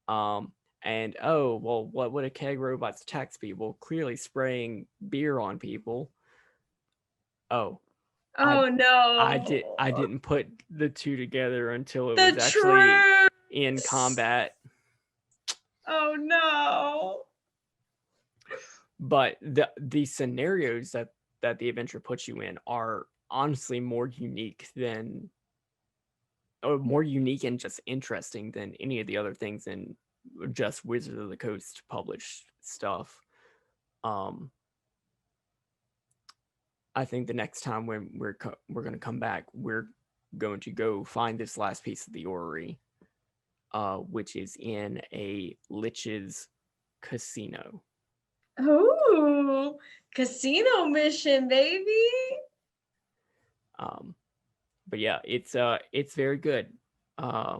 Um, and oh well, what would a keg robot's attacks be? Well, clearly spraying beer on people. Oh, I Oh I no. didn't put the two together until it The was actually in truth. combat. Oh no. But the scenarios that the adventure puts you in are honestly more unique and just interesting than any of the other things in just Wizards of the Coast published stuff. Um, I think the next time when we're going to come back, we're going to go find this last piece of the orrery, which is in a lich's casino. Ooh. Casino mission, baby. Um, but yeah, it's very good. Uh,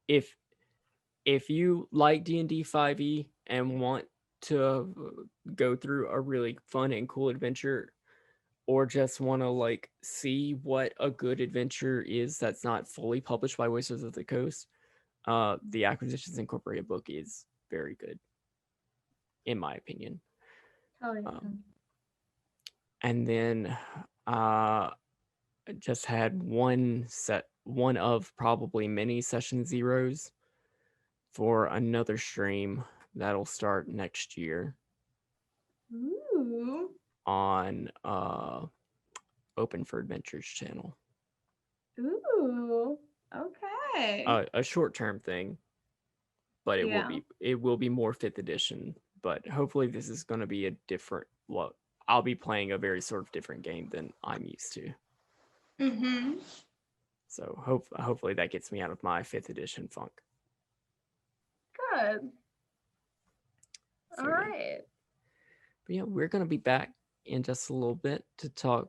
if if you like D&D 5e and want to go through a really fun and cool adventure, or just want to like see what a good adventure is that's not fully published by Wizards of the Coast, the Acquisitions Incorporated book is very good, in my opinion. Hell yeah. Um, and then uh, just had one of probably many session zeros for another stream that'll start next year Ooh. on Open for Adventures channel. Ooh. Okay. A short term thing, but Yeah. it will be more fifth edition. But hopefully this is going to be a different. Well, I'll be playing a very sort of different game than I'm used to. Mm-hmm. So hopefully that gets me out of my fifth edition funk. Good. So All yeah, right. but yeah, we're gonna be back in just a little bit to talk.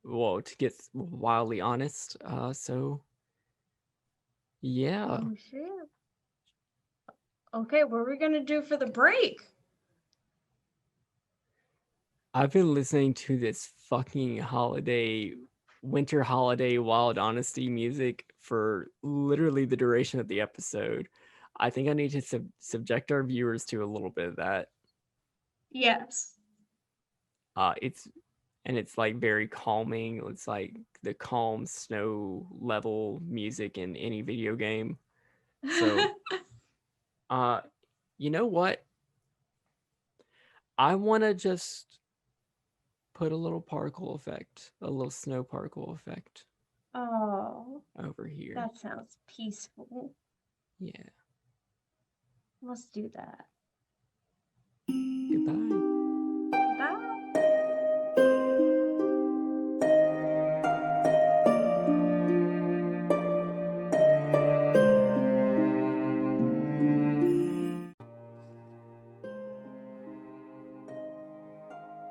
Well, to get wildly honest. So yeah, Oh shit. Okay, what are we gonna do for the break? I've been listening to this fucking winter holiday wild honesty music for literally the duration of the episode. I think I need to subject our viewers to a little bit of that. Yes. It's and it's like very calming. It's like the calm snow level music in any video game. So, uh, you know what? I want to just put a little particle effect, a little snow particle effect Oh, over here. that sounds peaceful. Yeah. Let's do that. Goodbye. Bye.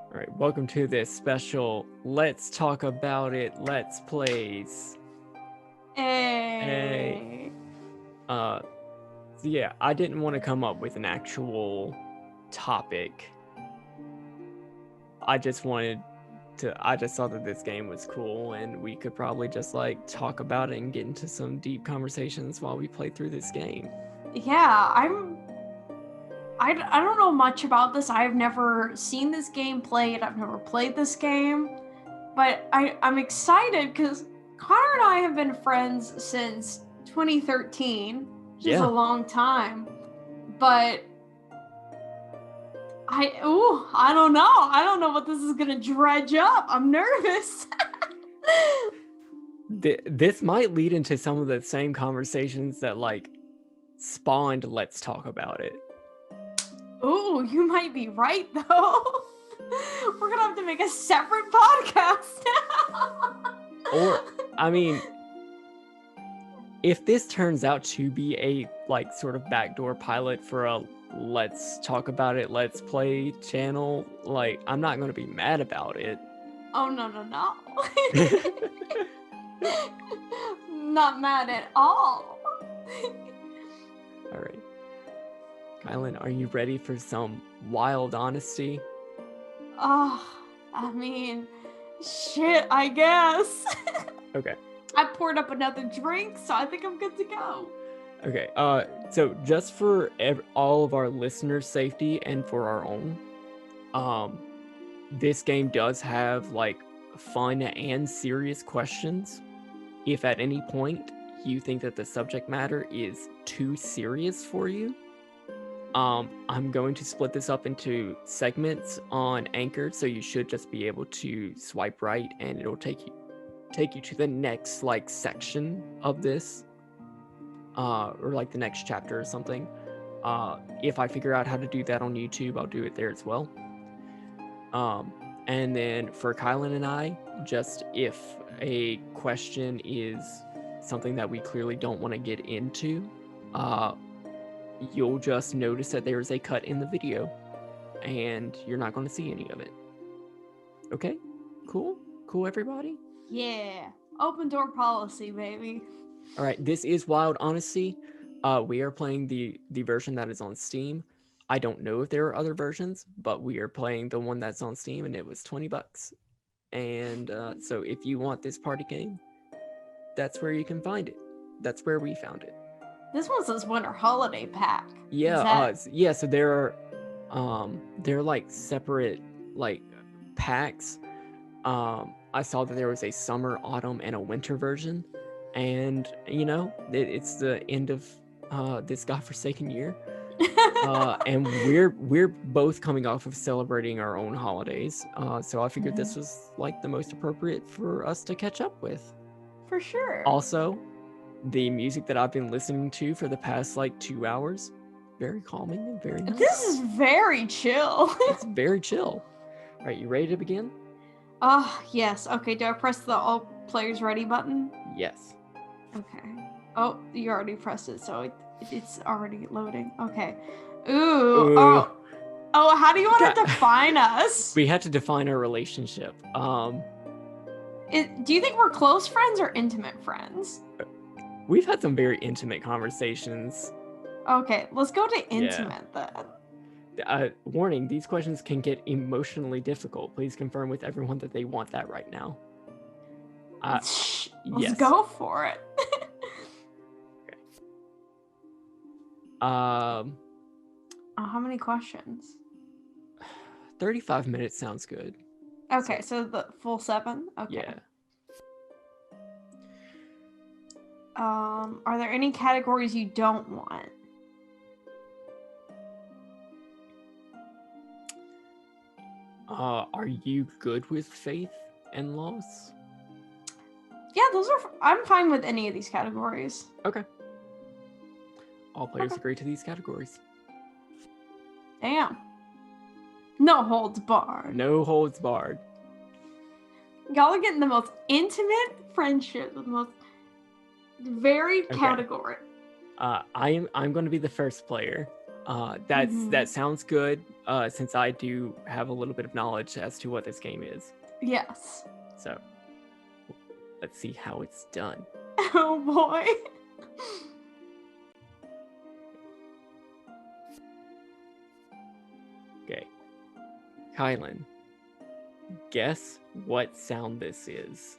All right, welcome to this special Let's Talk About It Let's Plays. Hey. So yeah, I didn't want to come up with an actual topic. I just thought that this game was cool and we could probably just like talk about it and get into some deep conversations while we play through this game. Yeah, I don't know much about this. I've never seen this game played. I've never played this game. But I'm excited because Connor and I have been friends since 2013, which is a long time. But I don't know. I don't know what this is gonna dredge up. I'm nervous. This might lead into some of the same conversations that like spawned Let's Talk About It. Ooh, you might be right though. We're gonna have to make a separate podcast. Or, I mean, if this turns out to be a like sort of backdoor pilot for a Let's Talk About It Let's Play channel, like I'm not gonna be mad about it. Oh no. Not mad at all. All right. Kylen, are you ready for some wild honesty? Oh, I mean, shit, I guess. Okay. I poured up another drink, so I think I'm good to go. Okay. So just for all of our listeners' safety and for our own, this game does have like fun and serious questions. If at any point you think that the subject matter is too serious for you, I'm going to split this up into segments on Anchor, so you should just be able to swipe right and it'll take you to the next like section of this, or like the next chapter or something. If I figure out how to do that on YouTube, I'll do it there as well. And then for Kylen and I, just if a question is something that we clearly don't want to get into, you'll just notice that there's a cut in the video and you're not going to see any of it. Okay? Cool, everybody? Yeah. Open door policy, baby. All right, this is Wild Honesty. We are playing the version that is on Steam. I don't know if there are other versions, but we are playing the one that's on Steam, and it was $20. And so if you want this party game, that's where you can find it. That's where we found it. This one says Winter Holiday Pack. Yeah, yeah. So there are like separate like packs. I saw that there was a summer, autumn, and a winter version, and you know it's the end of this godforsaken year. And we're both coming off of celebrating our own holidays, so I figured this was like the most appropriate for us to catch up with. For sure. Also, the music that I've been listening to for the past like 2 hours, very calming and very nice. This is very chill. It's very chill. All right, you ready to begin? Yes. Okay, do I press the all players ready button? Yes. Okay. Oh, you already pressed it, so it's already loading. Okay. Ooh. Oh, how do you want to define us? We had to define our relationship. Do you think we're close friends or intimate friends? We've had some very intimate conversations. Okay, let's go to intimate then. Warning, these questions can get emotionally difficult. Please confirm with everyone that they want that right now. Let's yes. go for it. Okay. How many questions? 35 minutes sounds good. Okay, so the full 7? Okay. Yeah. Are there any categories you don't want? Are you good with faith and loss? Yeah, I'm fine with any of these categories. Okay. All players Okay. agree to these categories. Damn. No holds barred. No holds barred. Y'all are getting the most intimate friendship, the most varied category. I'm going to be the first player. That sounds good. Since I do have a little bit of knowledge as to what this game is. Yes. So let's see how it's done. Oh boy. Okay. Kylen, guess what sound this is?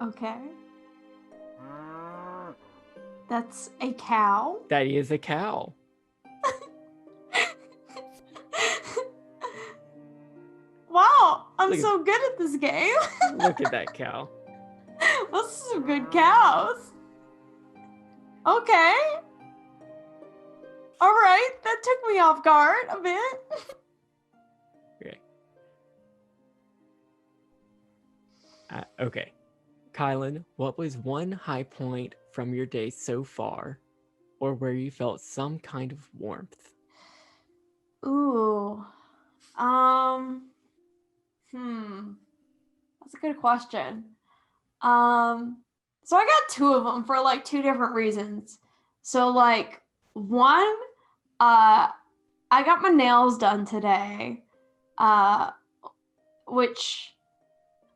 Okay. That's a cow. That is a cow. Wow, I'm so good at this game. Look at that cow. Those are some good cows. Okay. All right, that took me off guard a bit. Okay. Okay. Kylen, what was one high point from your day so far, or where you felt some kind of warmth? Ooh. That's a good question. So I got 2 of them for like 2 different reasons. So like one, I got my nails done today, which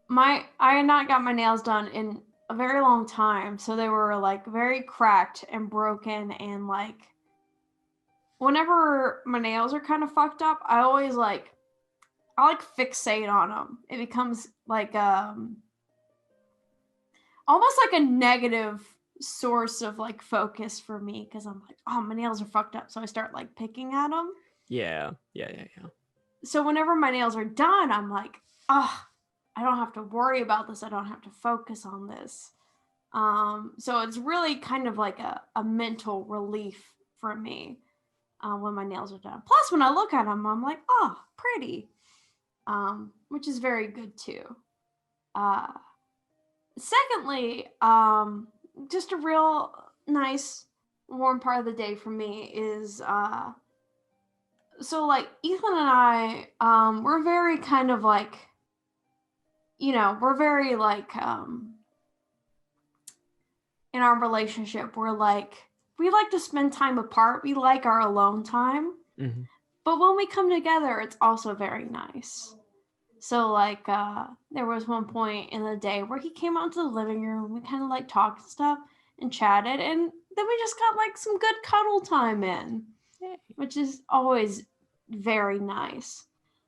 I had not got my nails done in a very long time, so they were like very cracked and broken, and like whenever my nails are kind of fucked up, I fixate on them. It becomes like almost like a negative source of like focus for me, because I'm like, oh, my nails are fucked up, so I start like picking at them. Yeah. So whenever my nails are done, I'm like, oh, I don't have to worry about this. I don't have to focus on this. So it's really kind of like a mental relief for me when my nails are done. Plus, when I look at them, I'm like, oh, pretty, which is very good too. Secondly, just a real nice warm part of the day for me is so like Ethan and I, we're very kind of like, we're very like in our relationship, we're like, we like to spend time apart. We like our alone time. Mm-hmm. But when we come together, it's also very nice. So like there was one point in the day where he came out into the living room, we kind of like talked and stuff and chatted, and then we just got like some good cuddle time in. Yay. Which is always very nice.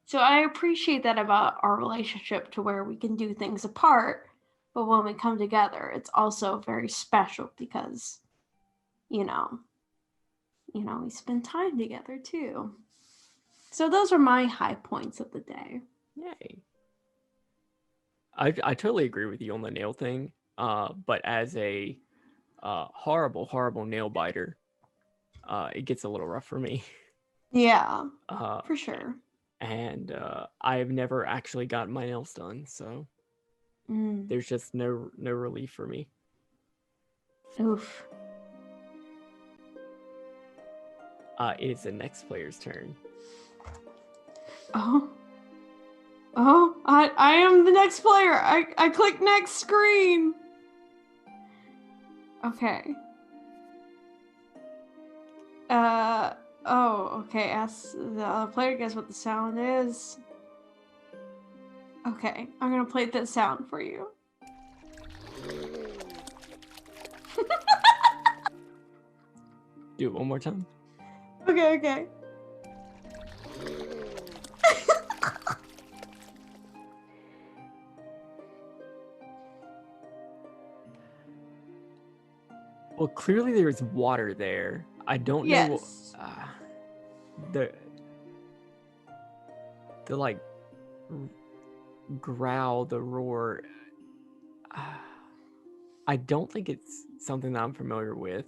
So I appreciate that about our relationship, to where we can do things apart, but when we come together, it's also very special because we spend time together too. So those are my high points of the day. Yay. I totally agree with you on the nail thing. But as a horrible nail biter, it gets a little rough for me. Yeah, for sure. And I've never actually gotten my nails done, so there's just no relief for me. Oof. It is the next player's turn. Oh, I am the next player. I click next screen. Okay. Okay. Ask the other player guess what the sound is. Okay, I'm gonna play this sound for you. Do it one more time. Okay. Well, clearly there's water there. I don't know. Yes. The like growl, the roar. I don't think it's something that I'm familiar with.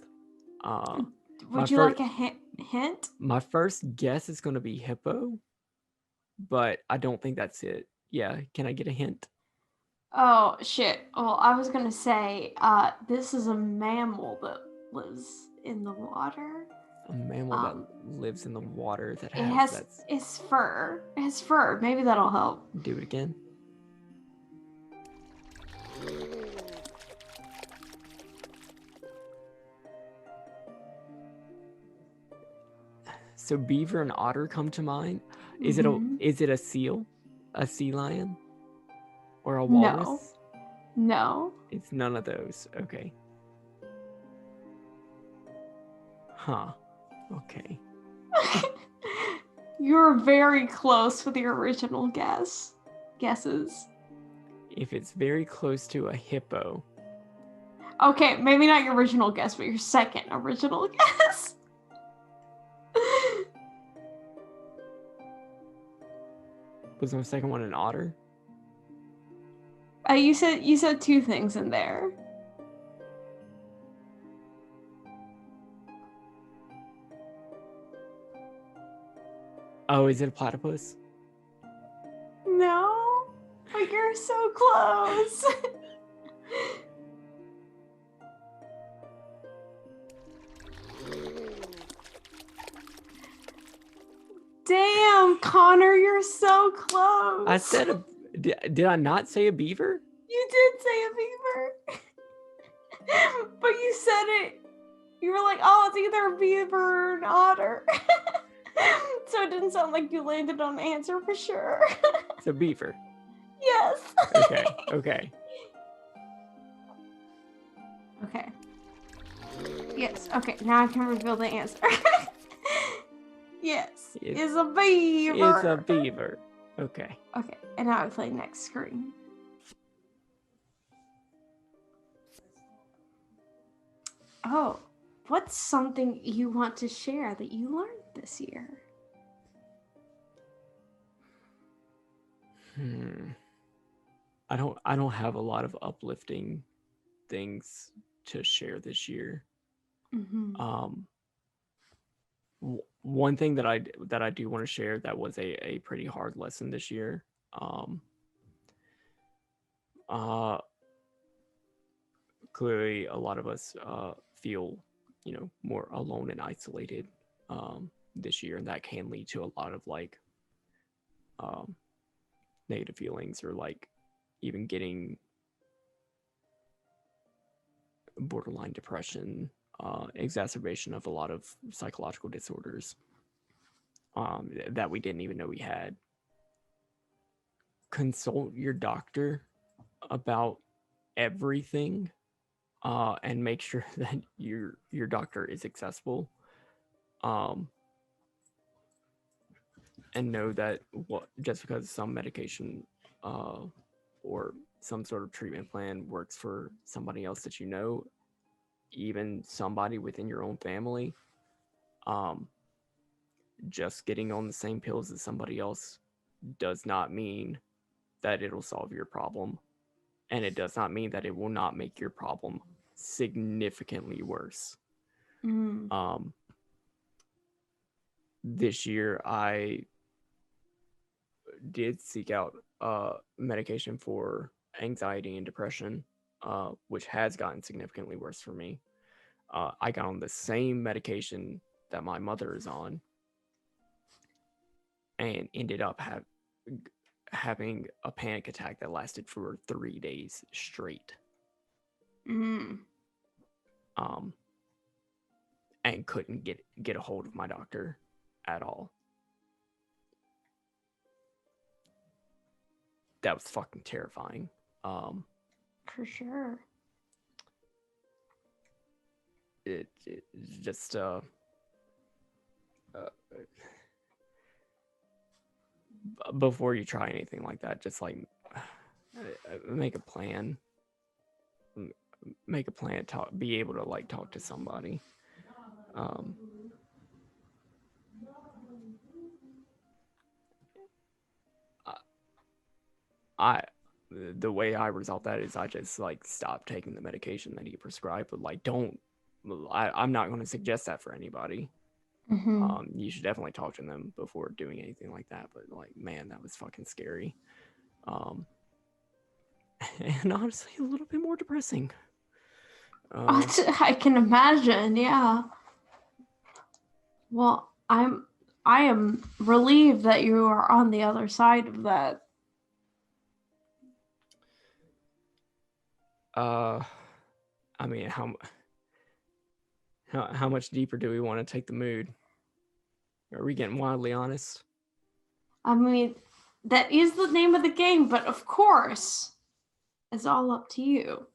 Uh, my Would you first like a hint? my first guess is going to be hippo, but I don't think that's it. Yeah, can I get a hint? Oh shit. Well, I was gonna say, this is a mammal that lives in the water. A mammal that Um, lives in the water that it has has that's. its fur. It has fur. Maybe that'll help. Do it again. So beaver and otter come to mind. Mm-hmm. Is it a seal, a sea lion, or a No. walrus? No. It's none of those. Okay. Huh. Okay. You're very close with your original guesses. If it's very close to a hippo, Okay, maybe not your original guess, but your second original guess. was my second one an otter? You said two things in there. Oh, is it a platypus? No, but you're so close. Damn, Connor, you're so close. I said a. Did I not say a beaver? You did say a beaver. But you said it. You were like, oh, it's either a beaver or an otter. So it didn't sound like you landed on the answer for sure. It's a beaver. Yes. Okay. Okay. Okay. Yes. Okay. Now I can reveal the answer. Yes. It's a beaver. It's a beaver. Okay. Okay. And now I play next screen. Oh, what's something you want to share that you learned this year? I don't have a lot of uplifting things to share this year. Mm-hmm. One thing that I do want to share that was a pretty hard lesson this year. Uh, Clearly a lot of us feel, more alone and isolated this year, and that can lead to a lot of like um, negative feelings, or like even getting borderline depression, exacerbation of a lot of psychological disorders that we didn't even know we had. Consult your doctor about everything, and make sure that your doctor is accessible, um, and know that just because some medication or some sort of treatment plan works for somebody else that you know, even somebody within your own family, um, just getting on the same pills as somebody else does not mean that it'll solve your problem, and it does not mean that it will not make your problem significantly worse. Mm. This year I did seek out medication for anxiety and depression, which has gotten significantly worse for me. I got on the same medication that my mother is on, and ended up having a panic attack that lasted for 3 days straight. Mm. Um, and couldn't get a hold of my doctor at all. That was fucking terrifying. For sure. It just before you try anything like that, just like make a plan. Make a plan. Be able to like talk to somebody. Um, I the way I resolve that is I just like stop taking the medication that he prescribed, but like don't. I'm not going to suggest that for anybody. Mm-hmm. You should definitely talk to them before doing anything like that. But like, man, that was fucking scary. Um, and honestly, a little bit more depressing. I can imagine, yeah. Well, I am relieved that you are on the other side of that. I mean, how much deeper do we want to take the mood? Are we getting wildly honest? I mean, that is the name of the game, but of course, it's all up to you.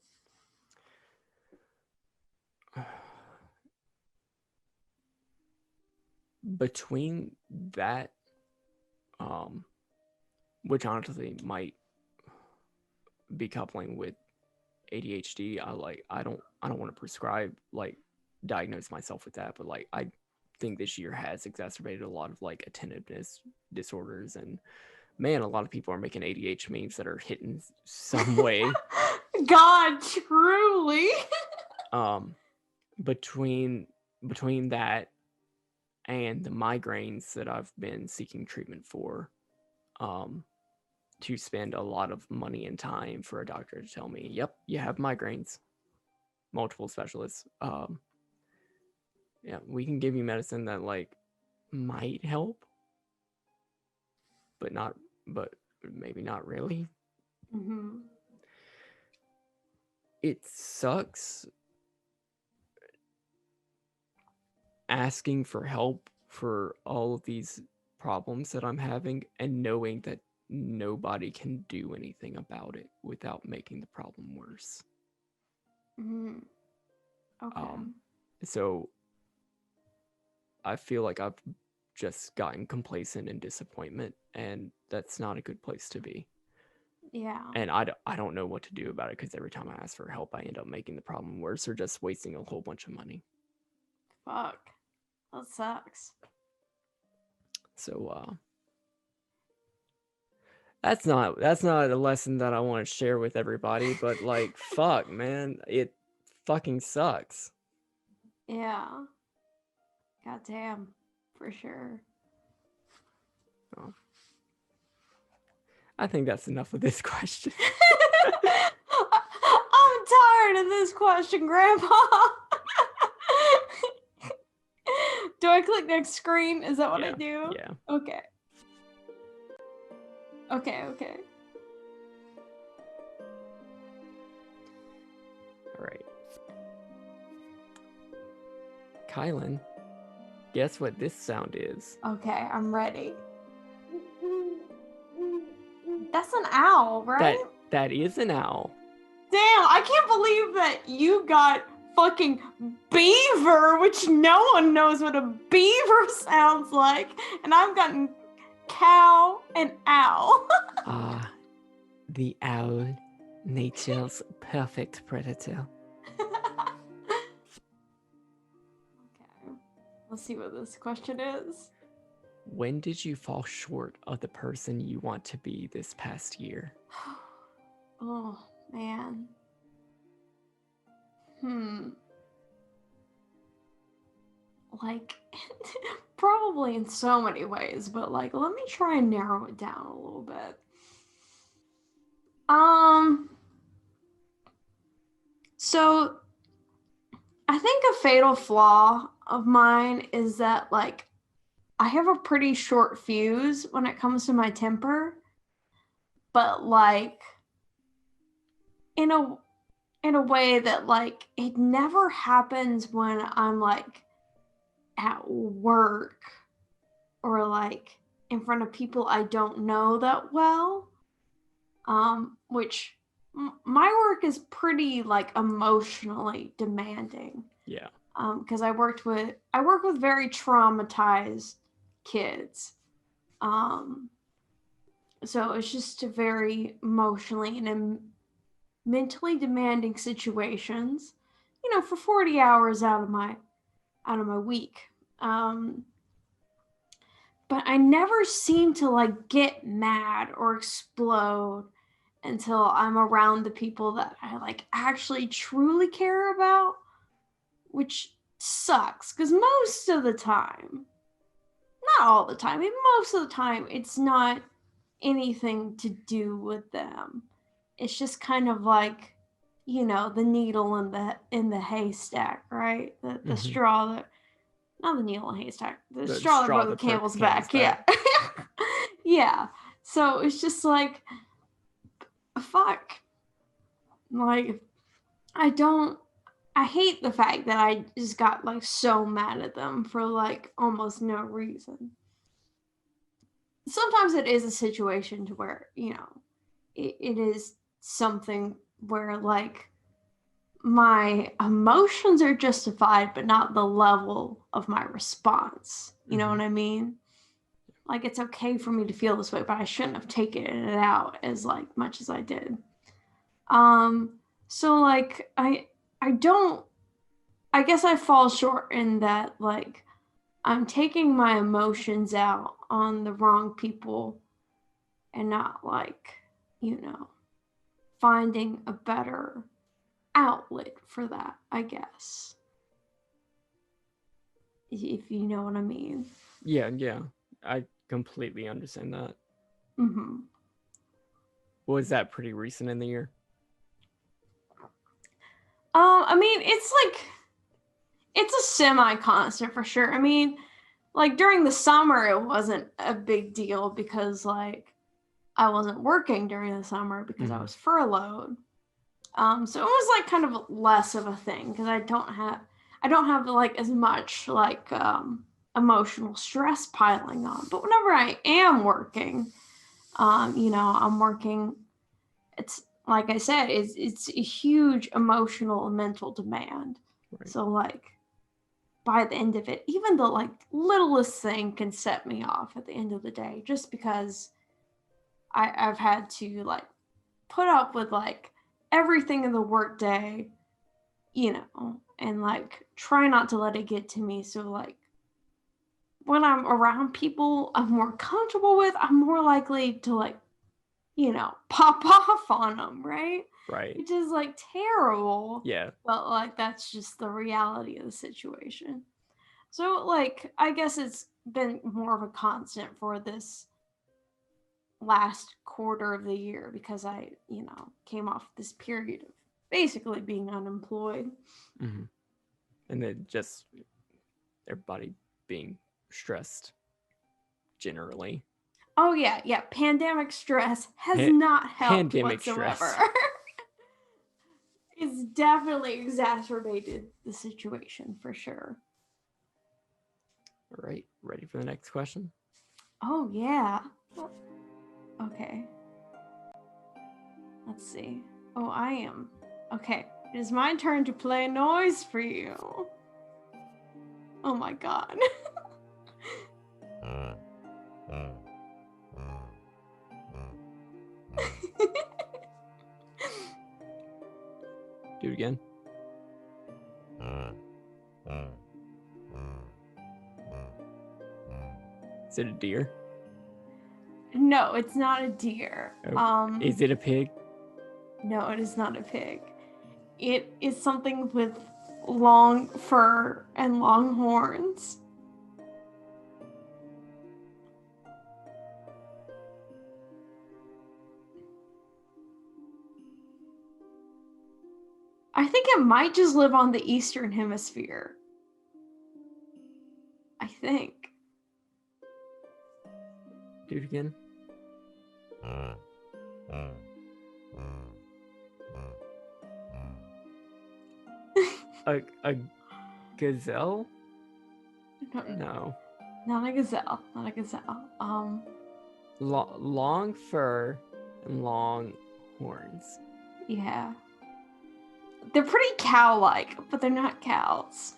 Between that, which honestly might be coupling with ADHD, I don't want to prescribe like diagnose myself with that, but like I think this year has exacerbated a lot of like attentiveness disorders, and man, a lot of people are making ADHD memes that are hitting some way. God, truly. Between that and the migraines that I've been seeking treatment for, to spend a lot of money and time for a doctor to tell me, "Yep, you have migraines." Multiple specialists. Yeah, we can give you medicine that like might help, but maybe not really. Mm-hmm. It sucks asking for help for all of these problems that I'm having and knowing that nobody can do anything about it without making the problem worse. Mm-hmm. Okay. So I feel like I've just gotten complacent in disappointment, and that's not a good place to be. Yeah. And I don't know what to do about it because every time I ask for help, I end up making the problem worse or just wasting a whole bunch of money. Fuck. That sucks. So that's not a lesson that I want to share with everybody, but like fuck, man, it fucking sucks. Yeah. Goddamn. For sure. Oh. I think that's enough of this question. I'm tired of this question, Grandpa. Do I click next screen? Is that what I do? Yeah. Okay. Okay. All right. Kylen, guess what this sound is? Okay, I'm ready. That's an owl, right? That is an owl. Damn, I can't believe that you got fucking beaver, which no one knows what a beaver sounds like, and I've gotten cow and owl. The owl, nature's perfect predator. Okay, let's see what this question is. When did you fall short of the person you want to be this past year? Oh, man. Like, probably in so many ways, but like, let me try and narrow it down a little bit. So I think a fatal flaw of mine is that like I have a pretty short fuse when it comes to my temper, but like in a way that like it never happens when I'm like at work or like in front of people I don't know that well. Which my work is pretty like emotionally demanding. Yeah. Because I work with very traumatized kids. So it's just a very emotionally and mentally demanding situations, for 40 hours out of my week. But I never seem to like get mad or explode. until I'm around the people that I like actually truly care about, which sucks because most of the time, not all the time, I mean, most of the time, it's not anything to do with them. It's just kind of like, the needle in the haystack, right? The Mhm. straw that, not the needle in the haystack, the The straw that straw broke the that broke camel's the back. camel's Yeah. Yeah. So it's just like, fuck. Like, I hate the fact that I just got like so mad at them for like almost no reason. Sometimes it is a situation to where, it is something where like my emotions are justified, but not the level of my response. You know what I mean? Like, it's okay for me to feel this way, but I shouldn't have taken it out as like much as I did. So like I guess I fall short in that like I'm taking my emotions out on the wrong people and not like, finding a better outlet for that, I guess. If you know what I mean. Yeah, I completely understand that. Mm-hmm. Was that pretty recent in the year? I mean, it's a semi-constant for sure. I mean, like during the summer, it wasn't a big deal because like I wasn't working during the summer because I was furloughed. So it was like kind of less of a thing because I don't have like as much like emotional stress piling on. But whenever I am working, I'm working. It's like I said, it's a huge emotional and mental demand. Right. So like by the end of it, even the like littlest thing can set me off at the end of the day, just because I've had to like put up with like everything in the workday, and like try not to let it get to me. So like when I'm around people I'm more comfortable with, I'm more likely to like, pop off on them, right? Right. Which is like terrible. Yeah. But like that's just the reality of the situation. So like I guess it's been more of a constant for this last quarter of the year because I, came off this period of basically being unemployed. Mm-hmm. And then just everybody being stressed generally. Oh yeah. Pandemic stress has not helped Pandemic whatsoever. stress. It's definitely exacerbated the situation for sure. All right, ready for the next question? Oh yeah. Okay. Let's see. Oh, I am. Okay. It is my turn to play noise for you. Oh my god. Do it again. Is it a deer? No, it's not a deer. Is it a pig? No, it is not a pig. It is something with long fur and long horns. I think it might just live on the Eastern Hemisphere. I think. Do it again. A gazelle? No. Not a gazelle. Not a gazelle. Long fur and long horns. Yeah. They're pretty cow-like, but they're not cows.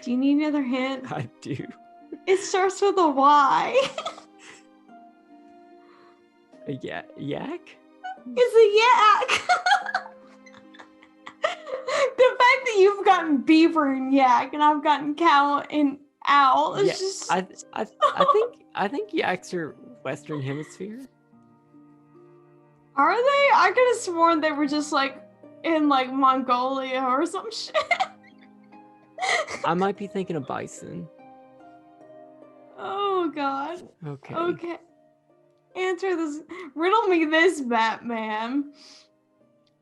Do you need another hint? I do. It starts with a Y. A yak? It's a yak. The fact that you've gotten beaver and yak, and I've gotten cow and owl is just. I think yaks are Western Hemisphere. Are they? I could have sworn they were just like in like Mongolia or some shit. I might be thinking of bison. Oh god. Okay. Okay. Answer this. Riddle me this, Batman.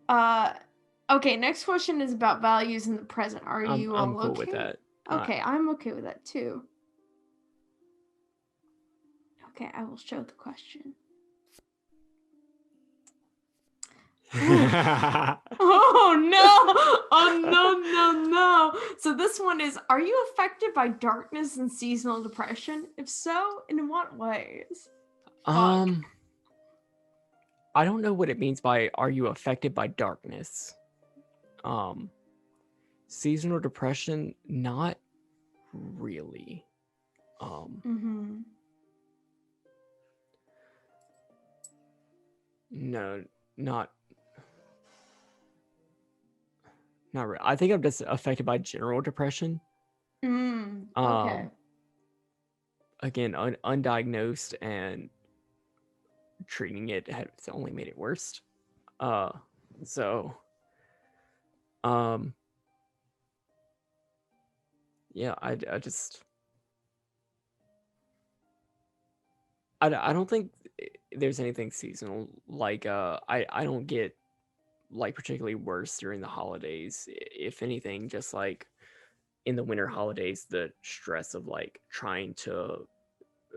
Okay, next question is about values in the present. Are you I'm all cool okay? with that. Okay, I'm okay with that too. Okay, I will show the question. Oh no! Oh no! So this one is: are you affected by darkness and seasonal depression? If so, in what ways? Fuck. I don't know what it means by "are you affected by darkness." Seasonal depression, not really. No, not really. I think I'm just affected by general depression. Okay. Again, undiagnosed, and treating it has only made it worse. So, yeah, I just, I don't think there's anything seasonal. Like, I don't get like particularly worse during the holidays. If anything, just like in the winter holidays, the stress of like trying to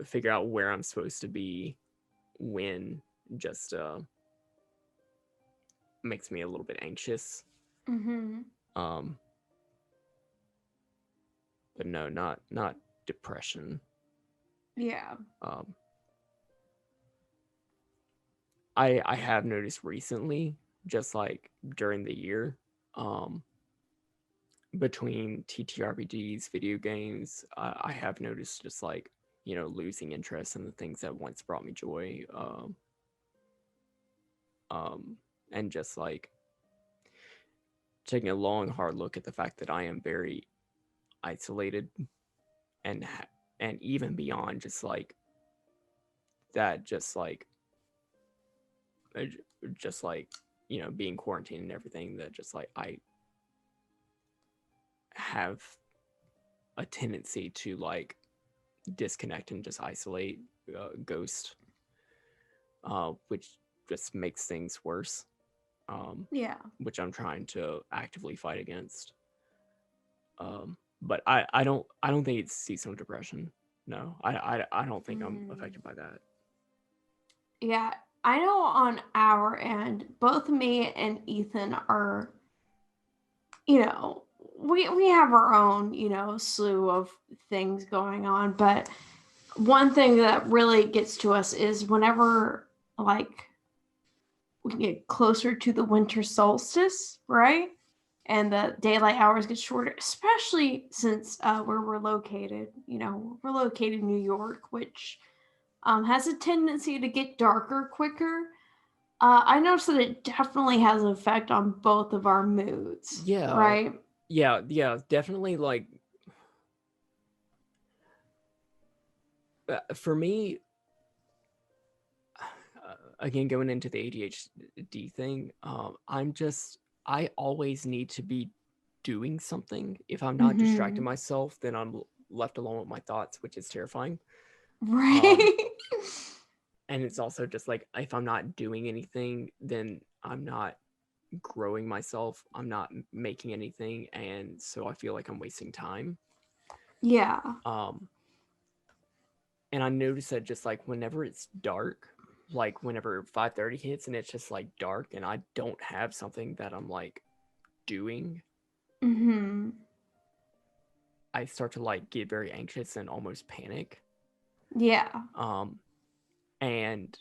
figure out where I'm supposed to be when just makes me a little bit anxious. But no, not depression. Yeah. I have noticed recently, just like during the year, between TTRPGs, video games, I have noticed just like, losing interest in the things that once brought me joy. And just like taking a long, hard look at the fact that I am very isolated, and and even beyond just like that, just like uh, just like being quarantined and everything, that just like I have a tendency to like disconnect and just isolate, ghost, which just makes things worse. Yeah. Which I'm trying to actively fight against. But I don't think it's seasonal depression. No, I don't think I'm affected by that. Yeah, I know on our end, both me and Ethan are, we have our own, slew of things going on. But one thing that really gets to us is whenever, like, we get closer to the winter solstice, right? And the daylight hours get shorter, especially since where we're located. We're located in New York, which has a tendency to get darker quicker. I noticed that it definitely has an effect on both of our moods. Yeah. Right? Yeah, definitely. Like, for me, again, going into the ADHD thing, I always need to be doing something. If I'm not distracting myself, then I'm left alone with my thoughts, which is terrifying. Right. And it's also just like, if I'm not doing anything, then I'm not growing myself. I'm not making anything, and so I feel like I'm wasting time. Yeah. And I notice that just like whenever it's dark, like whenever 5:30 hits and it's just like dark and I don't have something that I'm like doing, I start to like get very anxious and almost panic. Yeah. And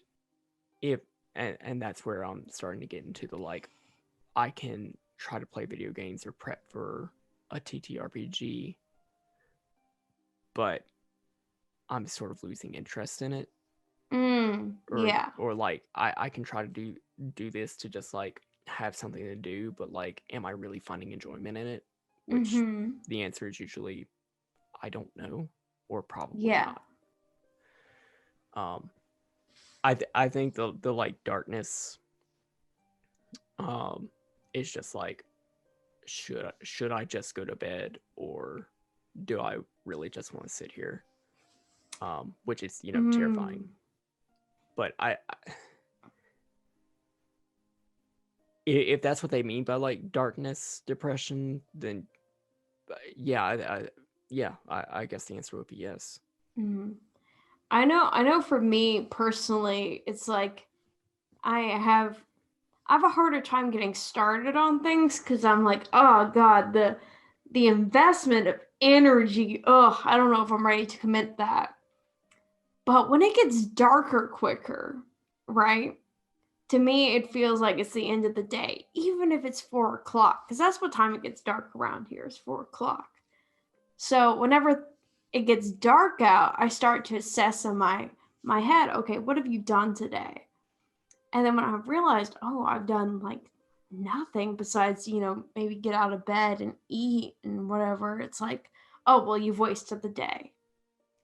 if and that's where I'm starting to get into the like, I can try to play video games or prep for a TTRPG, but I'm sort of losing interest in it. Yeah. Or like I can try to do this to just like have something to do, but like, am I really finding enjoyment in it? Which the answer is usually I don't know, or probably not. I think the like darkness It's just like, should I just go to bed, or do I really just want to sit here? Which is, terrifying. But if that's what they mean by like darkness, depression, then yeah, I guess the answer would be yes. I know for me personally, it's like I have a harder time getting started on things because I'm like, oh God, the investment of energy, I don't know if I'm ready to commit that. But when it gets darker quicker, right? To me, it feels like it's the end of the day, even if it's 4 o'clock, because that's what time it gets dark around here is 4 o'clock. So whenever it gets dark out, I start to assess in my head, okay, what have you done today? And then when I realized, I've done like nothing besides, maybe get out of bed and eat and whatever, it's like, oh, well, you've wasted the day.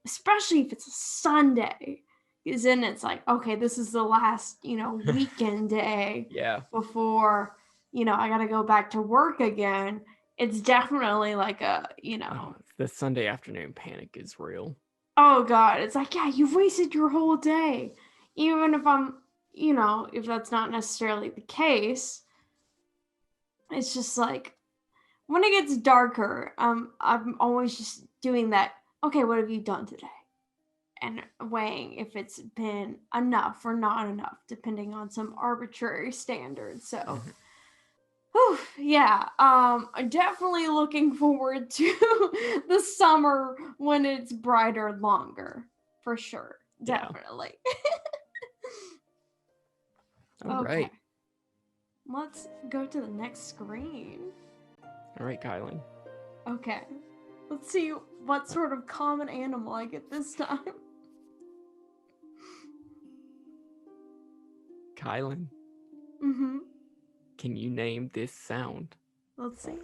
Especially if it's a Sunday. Because then it's like, okay, this is the last, weekend day Yeah. before, I got to go back to work again. It's definitely like a, the Sunday afternoon panic is real. Oh, God. It's like, yeah, you've wasted your whole day. Even if I'm, if that's not necessarily the case, it's just like, when it gets darker, I'm always just doing that. Okay, what have you done today? And weighing if it's been enough or not enough, depending on some arbitrary standard. So, yeah, I'm definitely looking forward to the summer when it's brighter longer, for sure. Definitely. All right. Let's go to the next screen. All right, Kylen. Okay. Let's see what sort of common animal I get this time. Kylen. Can you name this sound? Let's see.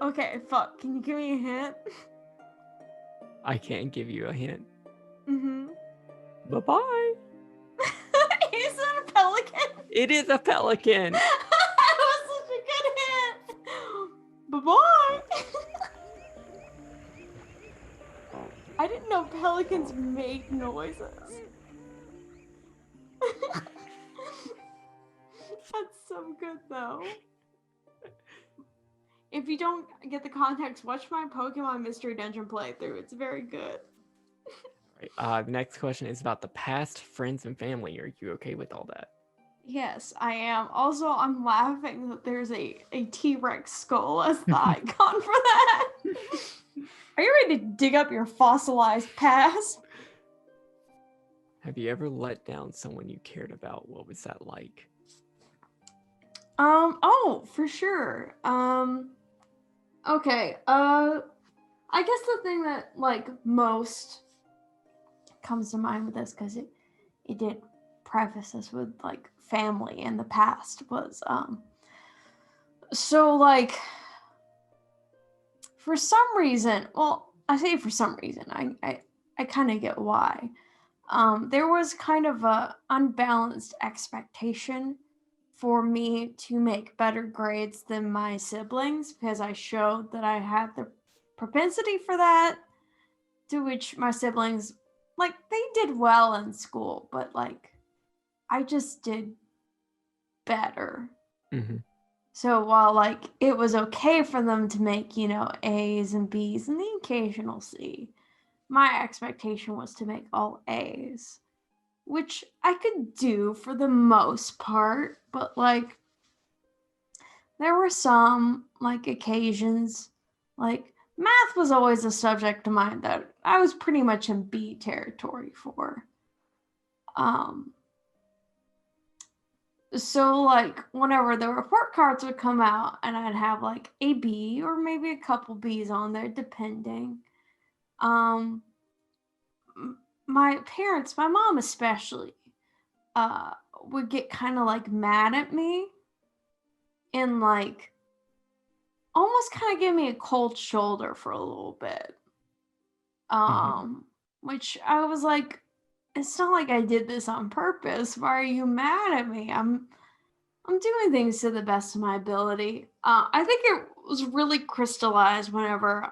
Okay, fuck. Can you give me a hint? I can't give you a hint. Bye-bye. Is it a pelican? It is a pelican. That was such a good hint. Bye-bye. I didn't know pelicans make noises. That's so good, though. If you don't get the context, watch my Pokemon Mystery Dungeon playthrough. It's very good. The next question is about the past, friends, and family. Are you okay with all that? Yes, I am. Also, I'm laughing that there's a T-Rex skull as the icon for that. Are you ready to dig up your fossilized past? Have you ever let down someone you cared about? What was that like? Oh, for sure. Okay, I guess the thing that, like, most comes to mind with this, because it did preface this with, like, family in the past, was, so, like, for some reason, well, I say for some reason, I kind of get why. There was kind of a unbalanced expectation for me to make better grades than my siblings, because I showed that I had the propensity for that, to which my siblings, like, they did well in school, but, like, I just did better. So while, like, it was okay for them to make, A's and B's and the occasional C, my expectation was to make all A's, which I could do for the most part, but, like, there were some, like, occasions, like, math was always a subject of mine that I was pretty much in B territory for. So, like, whenever the report cards would come out and I'd have, like, a B or maybe a couple B's on there, depending, my parents, my mom especially, would get kind of, like, mad at me and, like, almost kind of give me a cold shoulder for a little bit. Which I was like, it's not like I did this on purpose. Why are you mad at me? I'm doing things to the best of my ability. I think it was really crystallized whenever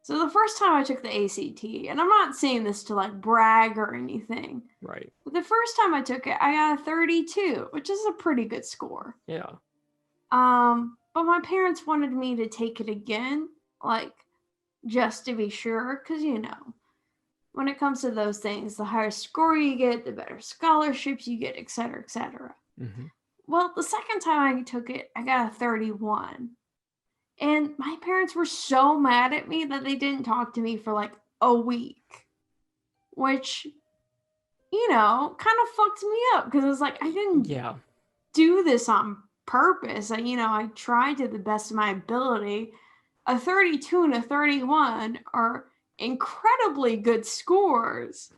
so the first time I took the ACT, and I'm not saying this to like brag or anything, Right. but the first time I took it, I got a 32, which is a pretty good score. Yeah. But my parents wanted me to take it again, like just to be sure, because when it comes to those things, the higher score you get, the better scholarships you get, et cetera, et cetera. Mm-hmm. Well, the second time I took it, I got a 31. And my parents were so mad at me that they didn't talk to me for like a week, which, kind of fucked me up because it was like, I didn't Yeah. do this on purpose. I tried to the best of my ability. A 32 and a 31 are incredibly good scores.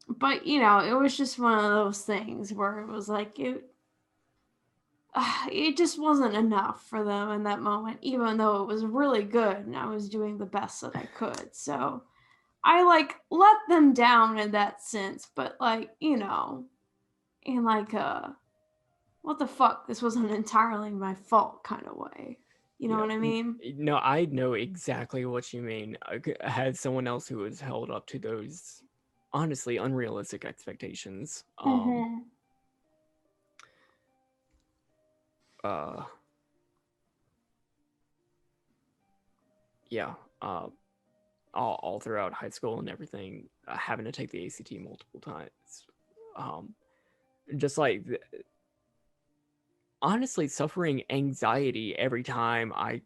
But it was just one of those things where it was like it just wasn't enough for them in that moment, even though it was really good and I was doing the best that I could. So I like let them down in that sense, but in like what the fuck, this wasn't entirely my fault kind of way. You know Yeah. what I mean? No, I know exactly what you mean. I had someone else who was held up to those honestly unrealistic expectations. Mm-hmm. Uh yeah. All throughout high school and everything, having to take the ACT multiple times. Just like honestly suffering anxiety every time I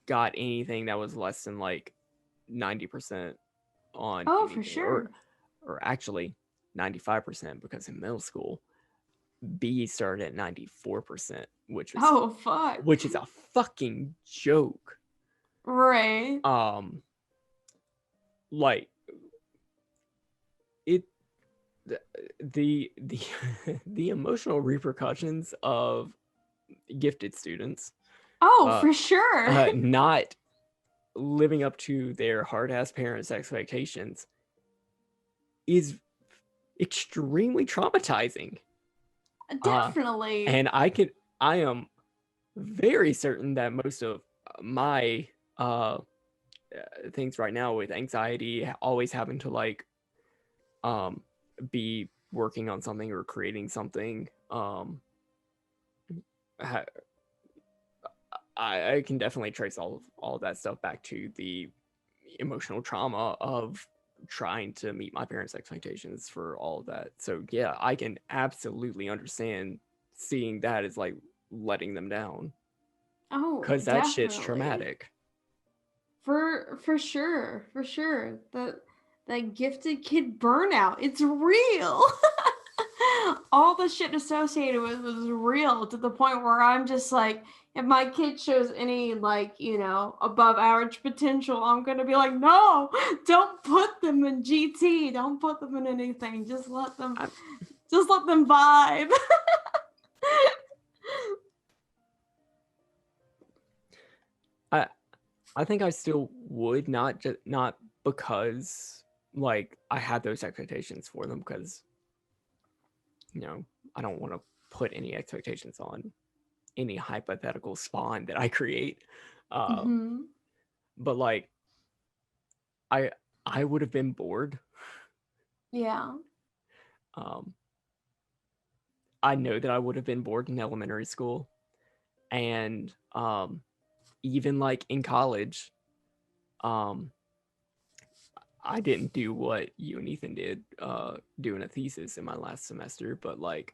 got anything that was less than like 90% on Oh, for anything, sure. or actually 95%, because in middle school B started at 94%, Oh, fuck. which is a fucking joke. Right. Like it the the emotional repercussions of gifted students Oh, for sure. not living up to their hard ass parents' expectations is extremely traumatizing. Definitely. And I am very certain that most of my things right now with anxiety, always having to like be working on something or creating something, I can definitely trace all of that stuff back to the emotional trauma of trying to meet my parents' expectations for all of that. So yeah, I can absolutely understand seeing that as like letting them down, Oh, because that shit's definitely. traumatic. For sure. For sure. That gifted kid burnout. It's real. All the shit associated with it was real, to the point where I'm just like, if my kid shows any like, above average potential, I'm gonna be like, no, don't put them in GT. Don't put them in anything. Just let them vibe. I think I still would, not because like I had those expectations for them, because I don't want to put any expectations on any hypothetical spawn that I create. Mm-hmm. But like I I would have been bored. Yeah. Um, I know that I would have been bored in elementary school, and even like in college, um, I didn't do what you and Ethan did, doing a thesis in my last semester, but like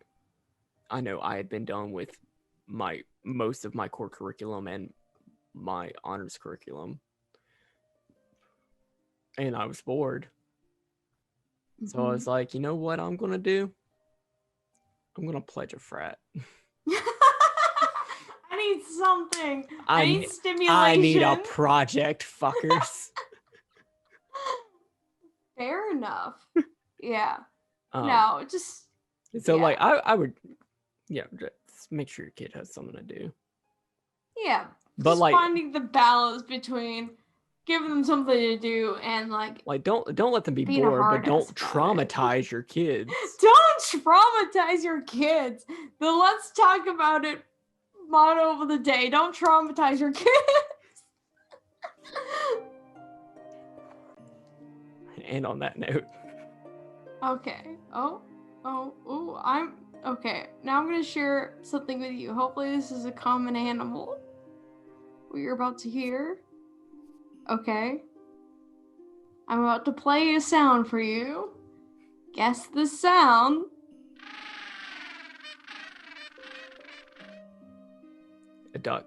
I know I had been done with most of my core curriculum and my honors curriculum, and I was bored. So I was like, you know what I'm gonna do? I'm gonna pledge a frat. I need something. I need I need a stimulation. project, fuckers. Fair enough. Yeah. Um, No, just so yeah. like I would, yeah, just make sure your kid has something to do. Yeah. But just like, finding the balance between giving them something to do and like don't let them be being a bored, but hard ass don't about it. traumatize your kids. Don't traumatize your kids. The let's talk about it motto of the day. Don't traumatize your kids. And on that note, Okay. I'm okay. Now I'm gonna share something with you. Hopefully this is a common animal. What you're about to hear. Okay. I'm about to play a sound for you. Guess the sound. a duck.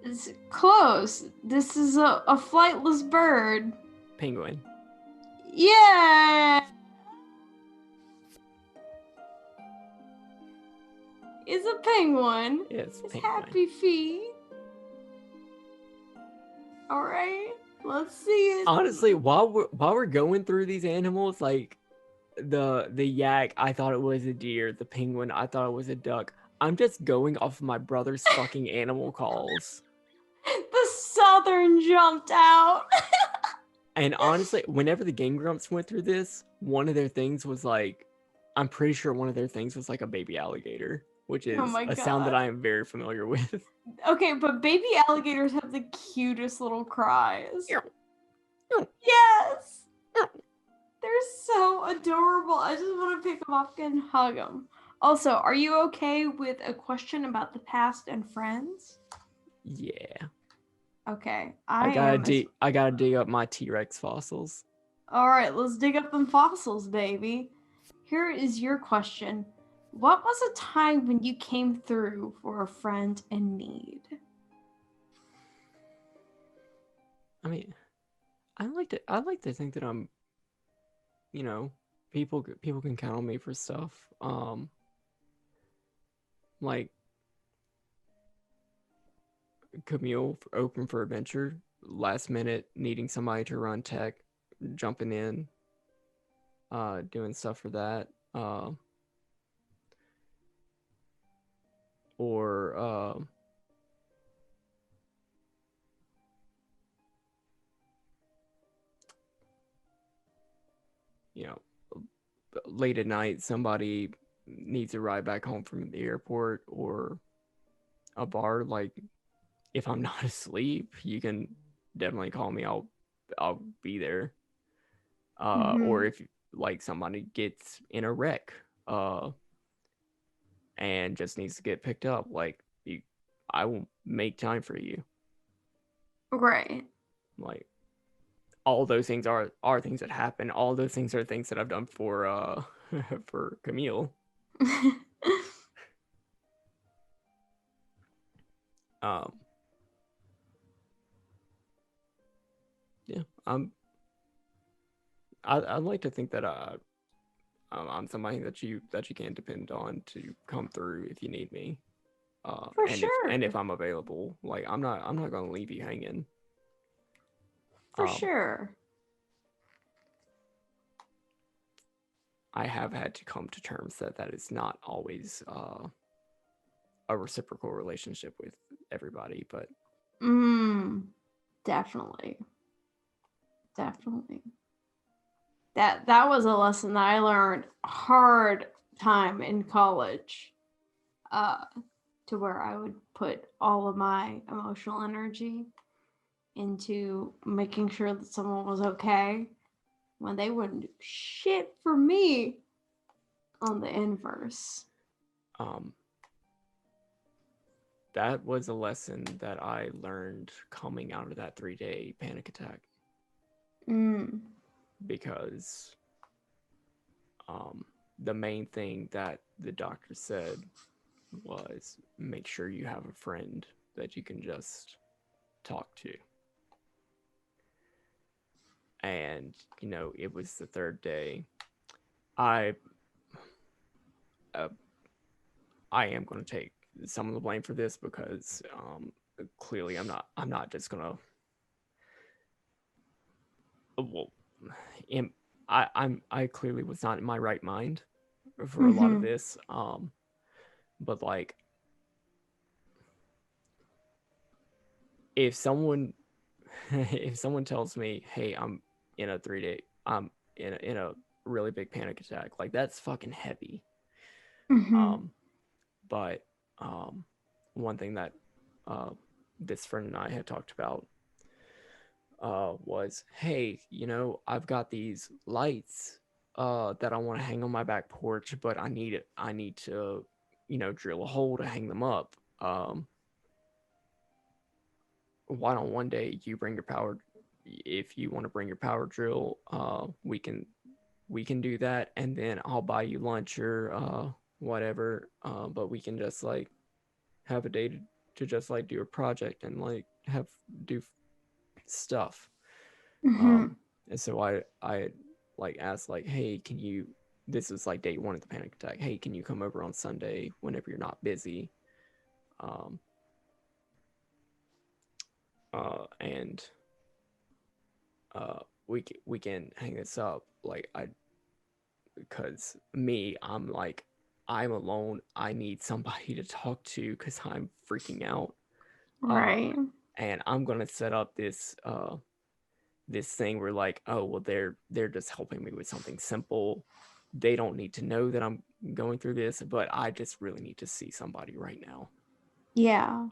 It's close. This is a flightless bird. Penguin. Yeah! It's a penguin. Yes, It's penguin. happy feet. Alright, let's see it. Honestly, while we're going through these animals, like the yak, I thought it was a deer. The penguin, I thought it was a duck. I'm just going off of my brother's fucking animal calls. The southern jumped out. And honestly, whenever the Game Grumps went through this, one of their things was like, I'm pretty sure one of their things was like a baby alligator, which is Oh my a sound that God. I am very familiar with. Okay, but baby alligators have the cutest little cries. Meow. Meow. Yes! Meow. They're so adorable. I just want to pick them up and hug them. Also, are you okay with a question about the past and friends? Yeah. Okay, I gotta dig up my T-Rex fossils. All right, let's dig up them fossils, baby. Here is your question. What was a time when you came through for a friend in need? I mean, I like to think that I'm, you know, people can count on me for stuff. Like Camille open for adventure, last minute needing somebody to run tech, jumping in, doing stuff for that. Or you know, late at night, somebody needs a ride back home from the airport or a bar. Like, if I'm not asleep, you can definitely call me. I'll be there. Or if like somebody gets in a wreck, and just needs to get picked up, like I will make time for you. Right. Like, all those things are things that happen. All those things are things that I've done for for Camille. Yeah, I'd like to think that I'm somebody that you can depend on to come through if you need me. For and sure. if I'm available, like I'm not gonna leave you hanging. For sure. I have had to come to terms that is not always a reciprocal relationship with everybody, but Definitely. Definitely. That was a lesson that I learned hard time in college. To where I would put all of my emotional energy into making sure that someone was okay when they wouldn't do shit for me on the inverse. That was a lesson that I learned coming out of that 3-day panic attack. Because the main thing that the doctor said was make sure you have a friend that you can just talk to. And, you know, it was the 3rd day. I am going to take some of the blame for this because clearly I'm not just going to well I clearly was not in my right mind for a lot of this. But like if someone if someone tells me, hey, I'm in a 3 day, I'm in a really big panic attack, like that's fucking heavy. Mm-hmm. But one thing that uh this friend and I had talked about was, hey, I've got these lights that I want to hang on my back porch, but I need to, drill a hole to hang them up. Why don't one day you bring your power, if you want to bring your power drill, we can do that, and then I'll buy you lunch or whatever, but we can just like have a day to just like do a project and like have do stuff. Mm-hmm. And so I like asked like, hey, can you? This is like day one of the panic attack. Hey, can you come over on Sunday whenever you're not busy? Um, and we can hang this up. Like I, because me, I'm like, I'm alone. I need somebody to talk to because I'm freaking out. Right. And I'm gonna set up this thing where like, oh well, they're just helping me with something simple. They don't need to know that I'm going through this, but I just really need to see somebody right now. Yeah.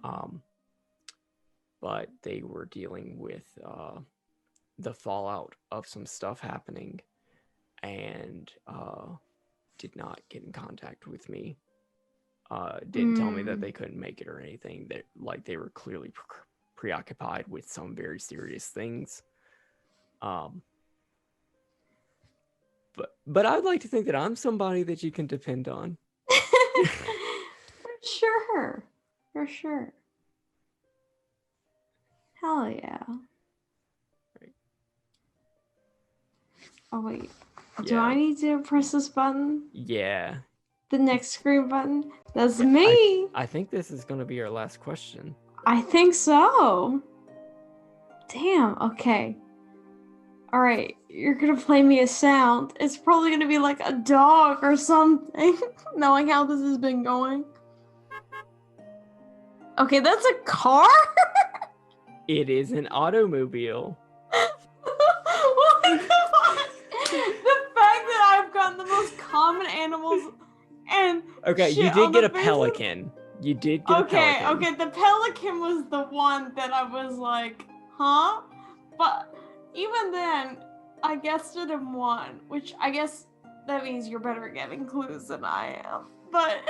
But they were dealing with the fallout of some stuff happening, and did not get in contact with me. Didn't tell me that Mm. they couldn't make it or anything. That like they were clearly preoccupied with some very serious things. Um, but I'd like to think that I'm somebody that you can depend on. For sure. For sure. Hell yeah. Right. Oh wait. Do Yeah. I need to press this button? Yeah. The next screen button? That's Yeah, me. I think this is going to be our last question. I think so. Damn, okay. Alright, you're gonna play me a sound. It's probably gonna be like a dog or something, knowing how this has been going. Okay, that's a car? It is an automobile. What the fuck? The fact that I've gotten the most common animals and Okay, you shit did on get the a face pelican. You did get a pelican. Okay, the pelican was the one that I was like, huh? But even then, I guessed it in one, which I guess that means you're better at getting clues than I am. But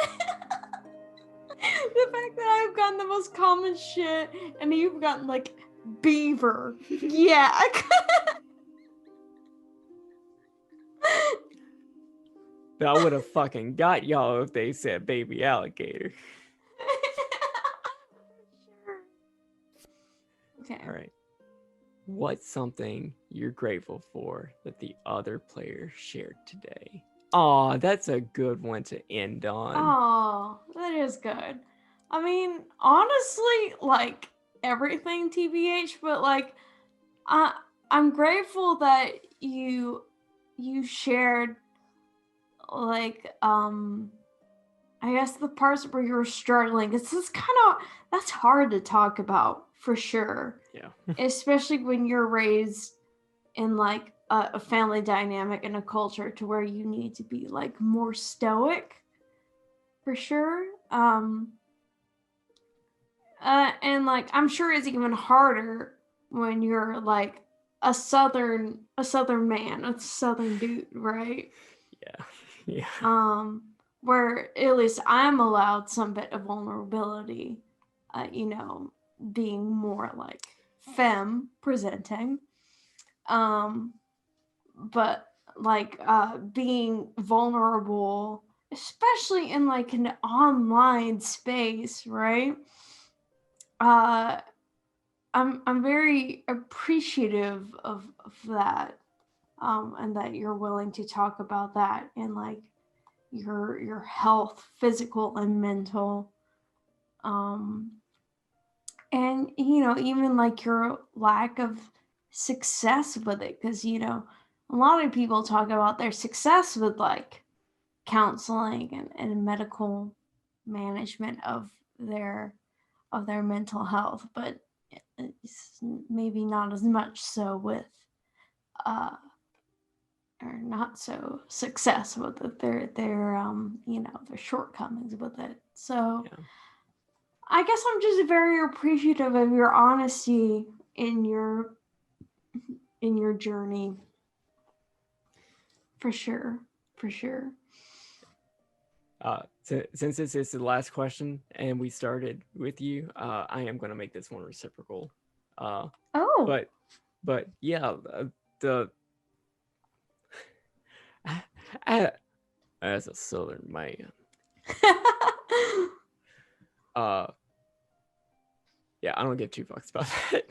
the fact that I've gotten the most common shit and you've gotten like beaver. Yeah, I would have fucking got y'all if they said baby alligator. Okay. All right. What's something you're grateful for that the other player shared today? Aw, that's a good one to end on. Oh, that is good. I mean, honestly, like everything TBH, but like I'm grateful that you shared like I guess the parts where you were struggling. It's just that's hard to talk about for sure. Yeah. Especially when you're raised in like a family dynamic and a culture to where you need to be like more stoic for sure. And like I'm sure it's even harder when you're like a southern man, a southern dude, right? Yeah. Yeah. Where at least I'm allowed some bit of vulnerability, being more like femme presenting. But like being vulnerable, especially in like an online space, right? I'm very appreciative of that, and that you're willing to talk about that and like your health, physical and mental, and even like your lack of success with it, because a lot of people talk about their success with like counseling and medical management of their mental health, but it's maybe not as much so with uh or not so success with it. Their their shortcomings with it. So Yeah. I guess I'm just very appreciative of your honesty in your journey. For sure. For sure. Since this is the last question and we started with you, I am going to make this one reciprocal. Uh, Oh. but yeah, the as a Southern man, uh, yeah, I don't give two fucks about that.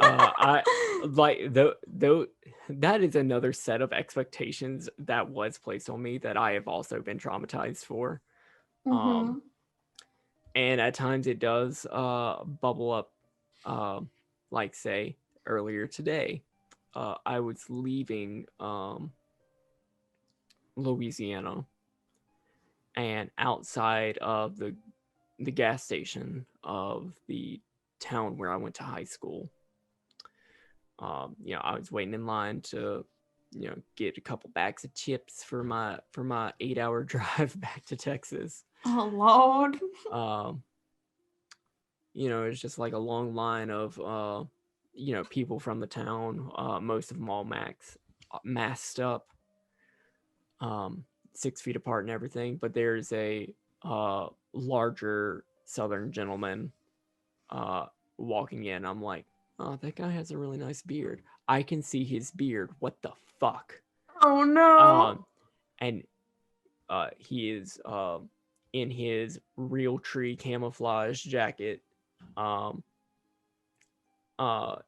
I like though that is another set of expectations that was placed on me that I have also been traumatized for. Um, Mm-hmm. and at times it does bubble up, like say earlier today, I was leaving Louisiana, and outside of the gas station of the town where I went to high school, I was waiting in line to, get a couple bags of chips for my 8-hour drive back to Texas. Oh Lord. Um, it's just like a long line of people from the town, most of them all masked up, 6 feet apart and everything. But there's a larger Southern gentleman uh, walking in. I'm like, oh, that guy has a really nice beard. I can see his beard. What the fuck? Oh no. Um, and he is in his real tree camouflage jacket, um,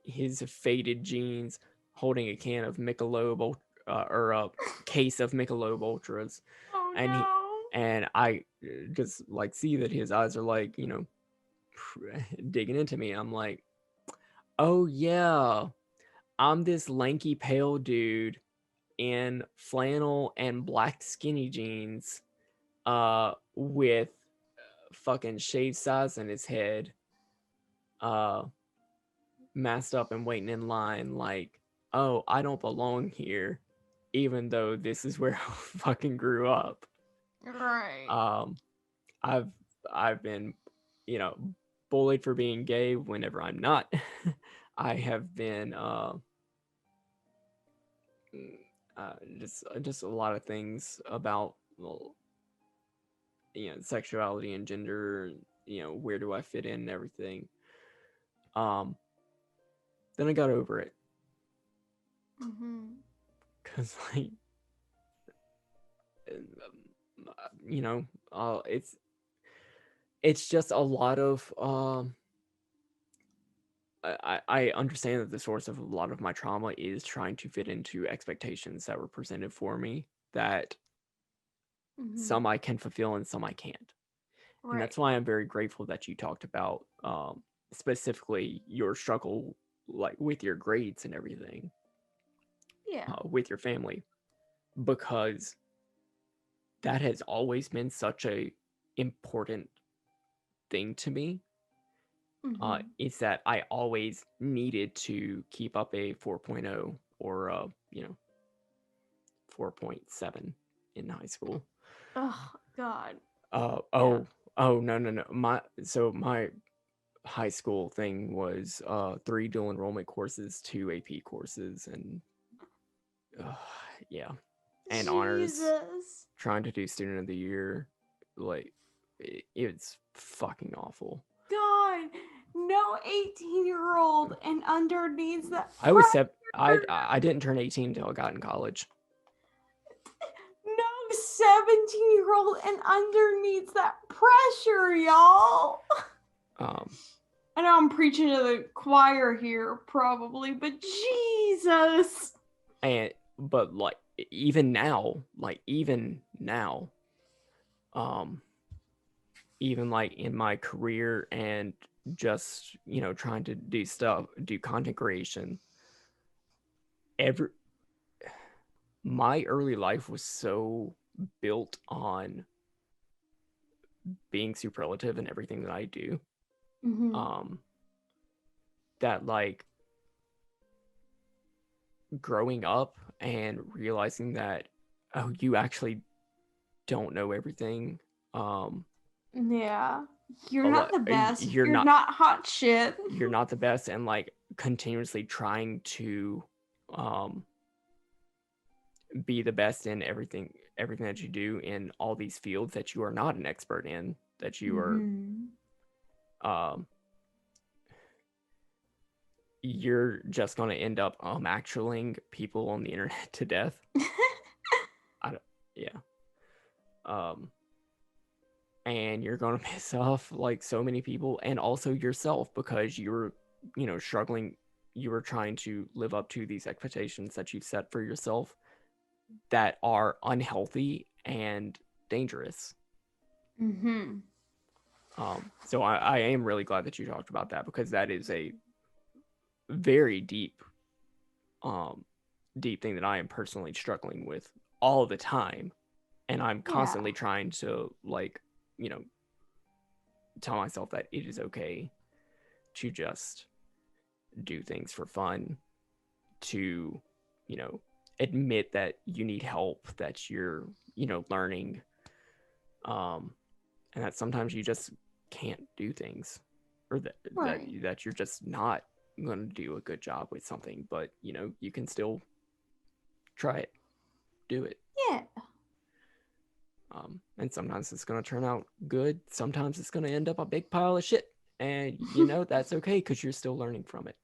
his faded jeans, holding a can of Michelob or a case of Michelob Ultras, Oh and I just like see that his eyes are like digging into me. I'm like, oh yeah, I'm this lanky pale dude in flannel and black skinny jeans, with fucking shave size in his head, uh, masked up and waiting in line. Like, oh, I don't belong here, even though this is where I fucking grew up. no. Right. Um, I've I've been, you know, bullied for being gay whenever I'm not. I have been mm, just a lot of things about, well, sexuality and gender, where do I fit in and everything. Um, then I got over it Mm-hmm. because like, you know, it's just a lot of I understand that the source of a lot of my trauma is trying to fit into expectations that were presented for me, that Mm-hmm. some I can fulfill and some I can't. And Right. that's why I'm very grateful that you talked about, specifically your struggle, like with your grades and everything, Yeah. with your family, because that has always been such a important thing to me. Mm-hmm. Is that I always needed to keep up a 4.0 or 4.7 in high school. Oh God. Uh Yeah. oh no. My high school thing was 3 dual enrollment courses, 2 AP courses, and uh, yeah, and honors. Jesus. Trying to do student of the year, like it's fucking awful. God. No 18-year-old and under needs that I was pressure. sep- I didn't turn 18 until I got in college. No 17-year-old and under needs that pressure, y'all. Um, I know I'm preaching to the choir here, probably, but Jesus. but like even now, um, even like in my career and just trying to do content creation, every my early life was so built on being superlative in everything that I do. Mm-hmm. Um, that like growing up and realizing that, oh, you actually don't know everything. Yeah. You're A not lot, the best. you're You're not not hot shit. you're not the best, and like continuously trying to be the best in everything that you do in all these fields that you are not an expert in, that you are um you're just going to end up actualing people on the internet to death. I don't, yeah. And you're going to piss off like so many people, and also yourself, because you're, struggling. You were trying to live up to these expectations that you've set for yourself that are unhealthy and dangerous. So I am really glad that you talked about that, because that is a very deep thing that I am personally struggling with all the time, and I'm constantly trying to like, tell myself that it is okay to just do things for fun, to, admit that you need help, that you're, learning, and that sometimes you just can't do things, or that you're just not going to do a good job with something, but you can still try it, do it. Yeah. And sometimes it's going to turn out good, sometimes it's going to end up a big pile of shit, and that's okay, because you're still learning from it.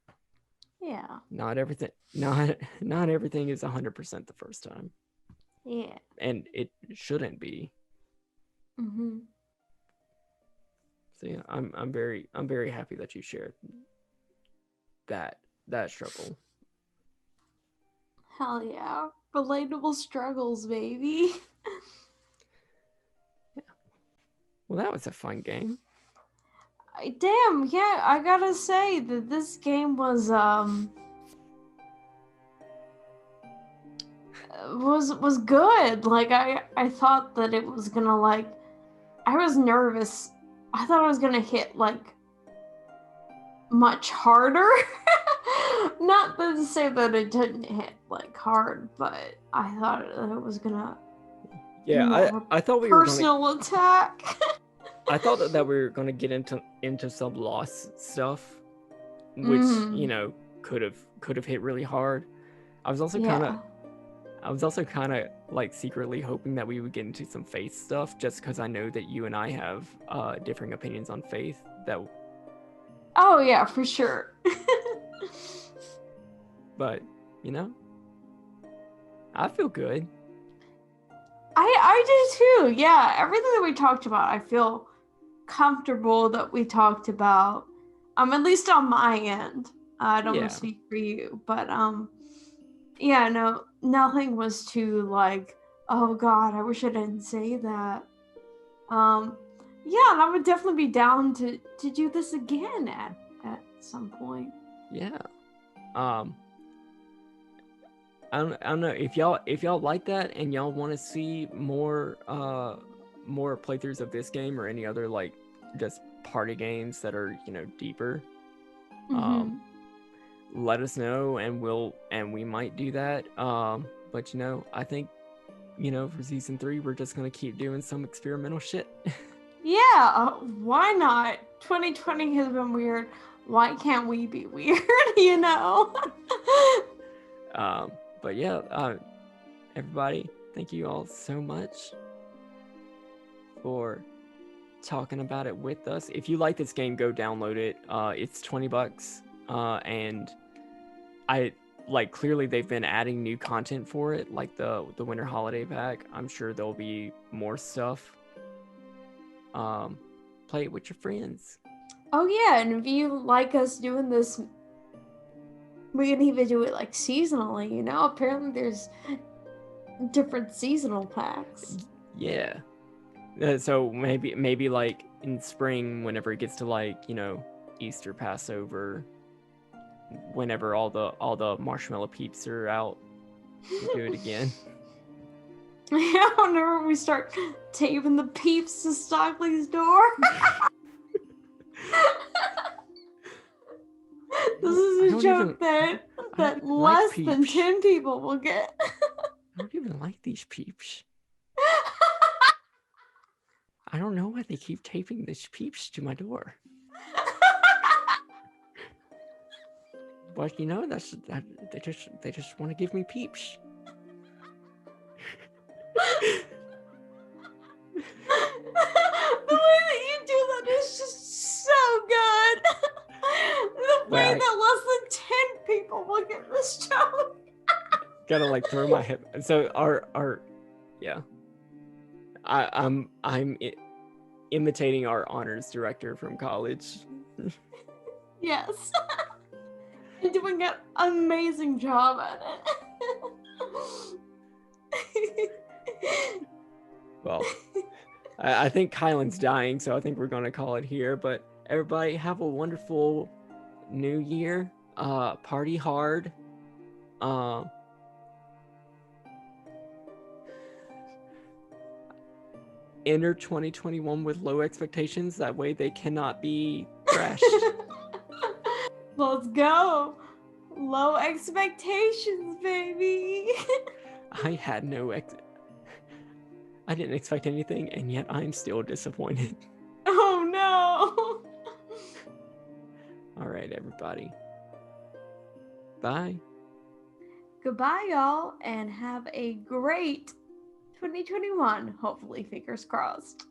Yeah. Not everything is 100% the first time. Yeah. And it shouldn't be. So yeah, I'm very happy that you shared that struggle. Hell yeah. Relatable struggles, baby. Yeah. Well, that was a fun game. Damn, yeah, I gotta say that this game was good. Like I thought that it was gonna like, I was nervous. I thought I was gonna hit like much harder. Not to say that it didn't hit like hard, but I thought it was gonna I thought we were gonna personal attack. I thought that we were gonna get into some lost stuff, which could have hit really hard. I was also kind of like secretly hoping that we would get into some faith stuff, just because I know that you and I have differing opinions on faith. Oh yeah, for sure. But I feel good. I do too. Yeah, everything that we talked about, I feel comfortable that we talked about. At least on my end. I don't want to speak for you, but yeah, no, nothing was too like, oh god, I wish I didn't say that. Yeah, and I would definitely be down to do this again at some point. Yeah. I don't know if y'all like that and y'all want to see more playthroughs of this game or any other like just party games that are deeper. Let us know, and we might do that. But I think for season 3 we're just gonna keep doing some experimental shit. Yeah, why not? 2020 has been weird. Why can't we be weird? But yeah, everybody, thank you all so much for talking about it with us. If you like this game, go download it. It's $20, and clearly they've been adding new content for it, like the winter holiday pack. I'm sure there'll be more stuff. Play it with your friends. Oh yeah, and if you like us doing this, we can even do it like seasonally, apparently there's different seasonal packs. Yeah. So maybe like in spring, whenever it gets to like Easter, Passover, whenever all the marshmallow peeps are out, we'll do it again. Yeah, whenever we start taping the peeps to Stockley's door. This I is a don't joke even- that I don't even like less than peeps. 10 people will get. I don't even like these peeps. I don't know why they keep taping these peeps to my door. But you know, they just want to give me peeps. The way that you do that is just so good. The way Well, that less than 10 people will get this joke. Gotta like throw my hip. So our yeah. I'm imitating our honors director from college. Yes. You're doing an amazing job at it. Well, I think Kylen's dying, so I think we're gonna call it here. But everybody have a wonderful new year. Party hard. Enter 2021 with low expectations. That way they cannot be crashed. Let's go. Low expectations, baby. I had I didn't expect anything, and yet I'm still disappointed. Oh no. All right, everybody. Bye. Goodbye, y'all, and have a great 2021. Hopefully, fingers crossed.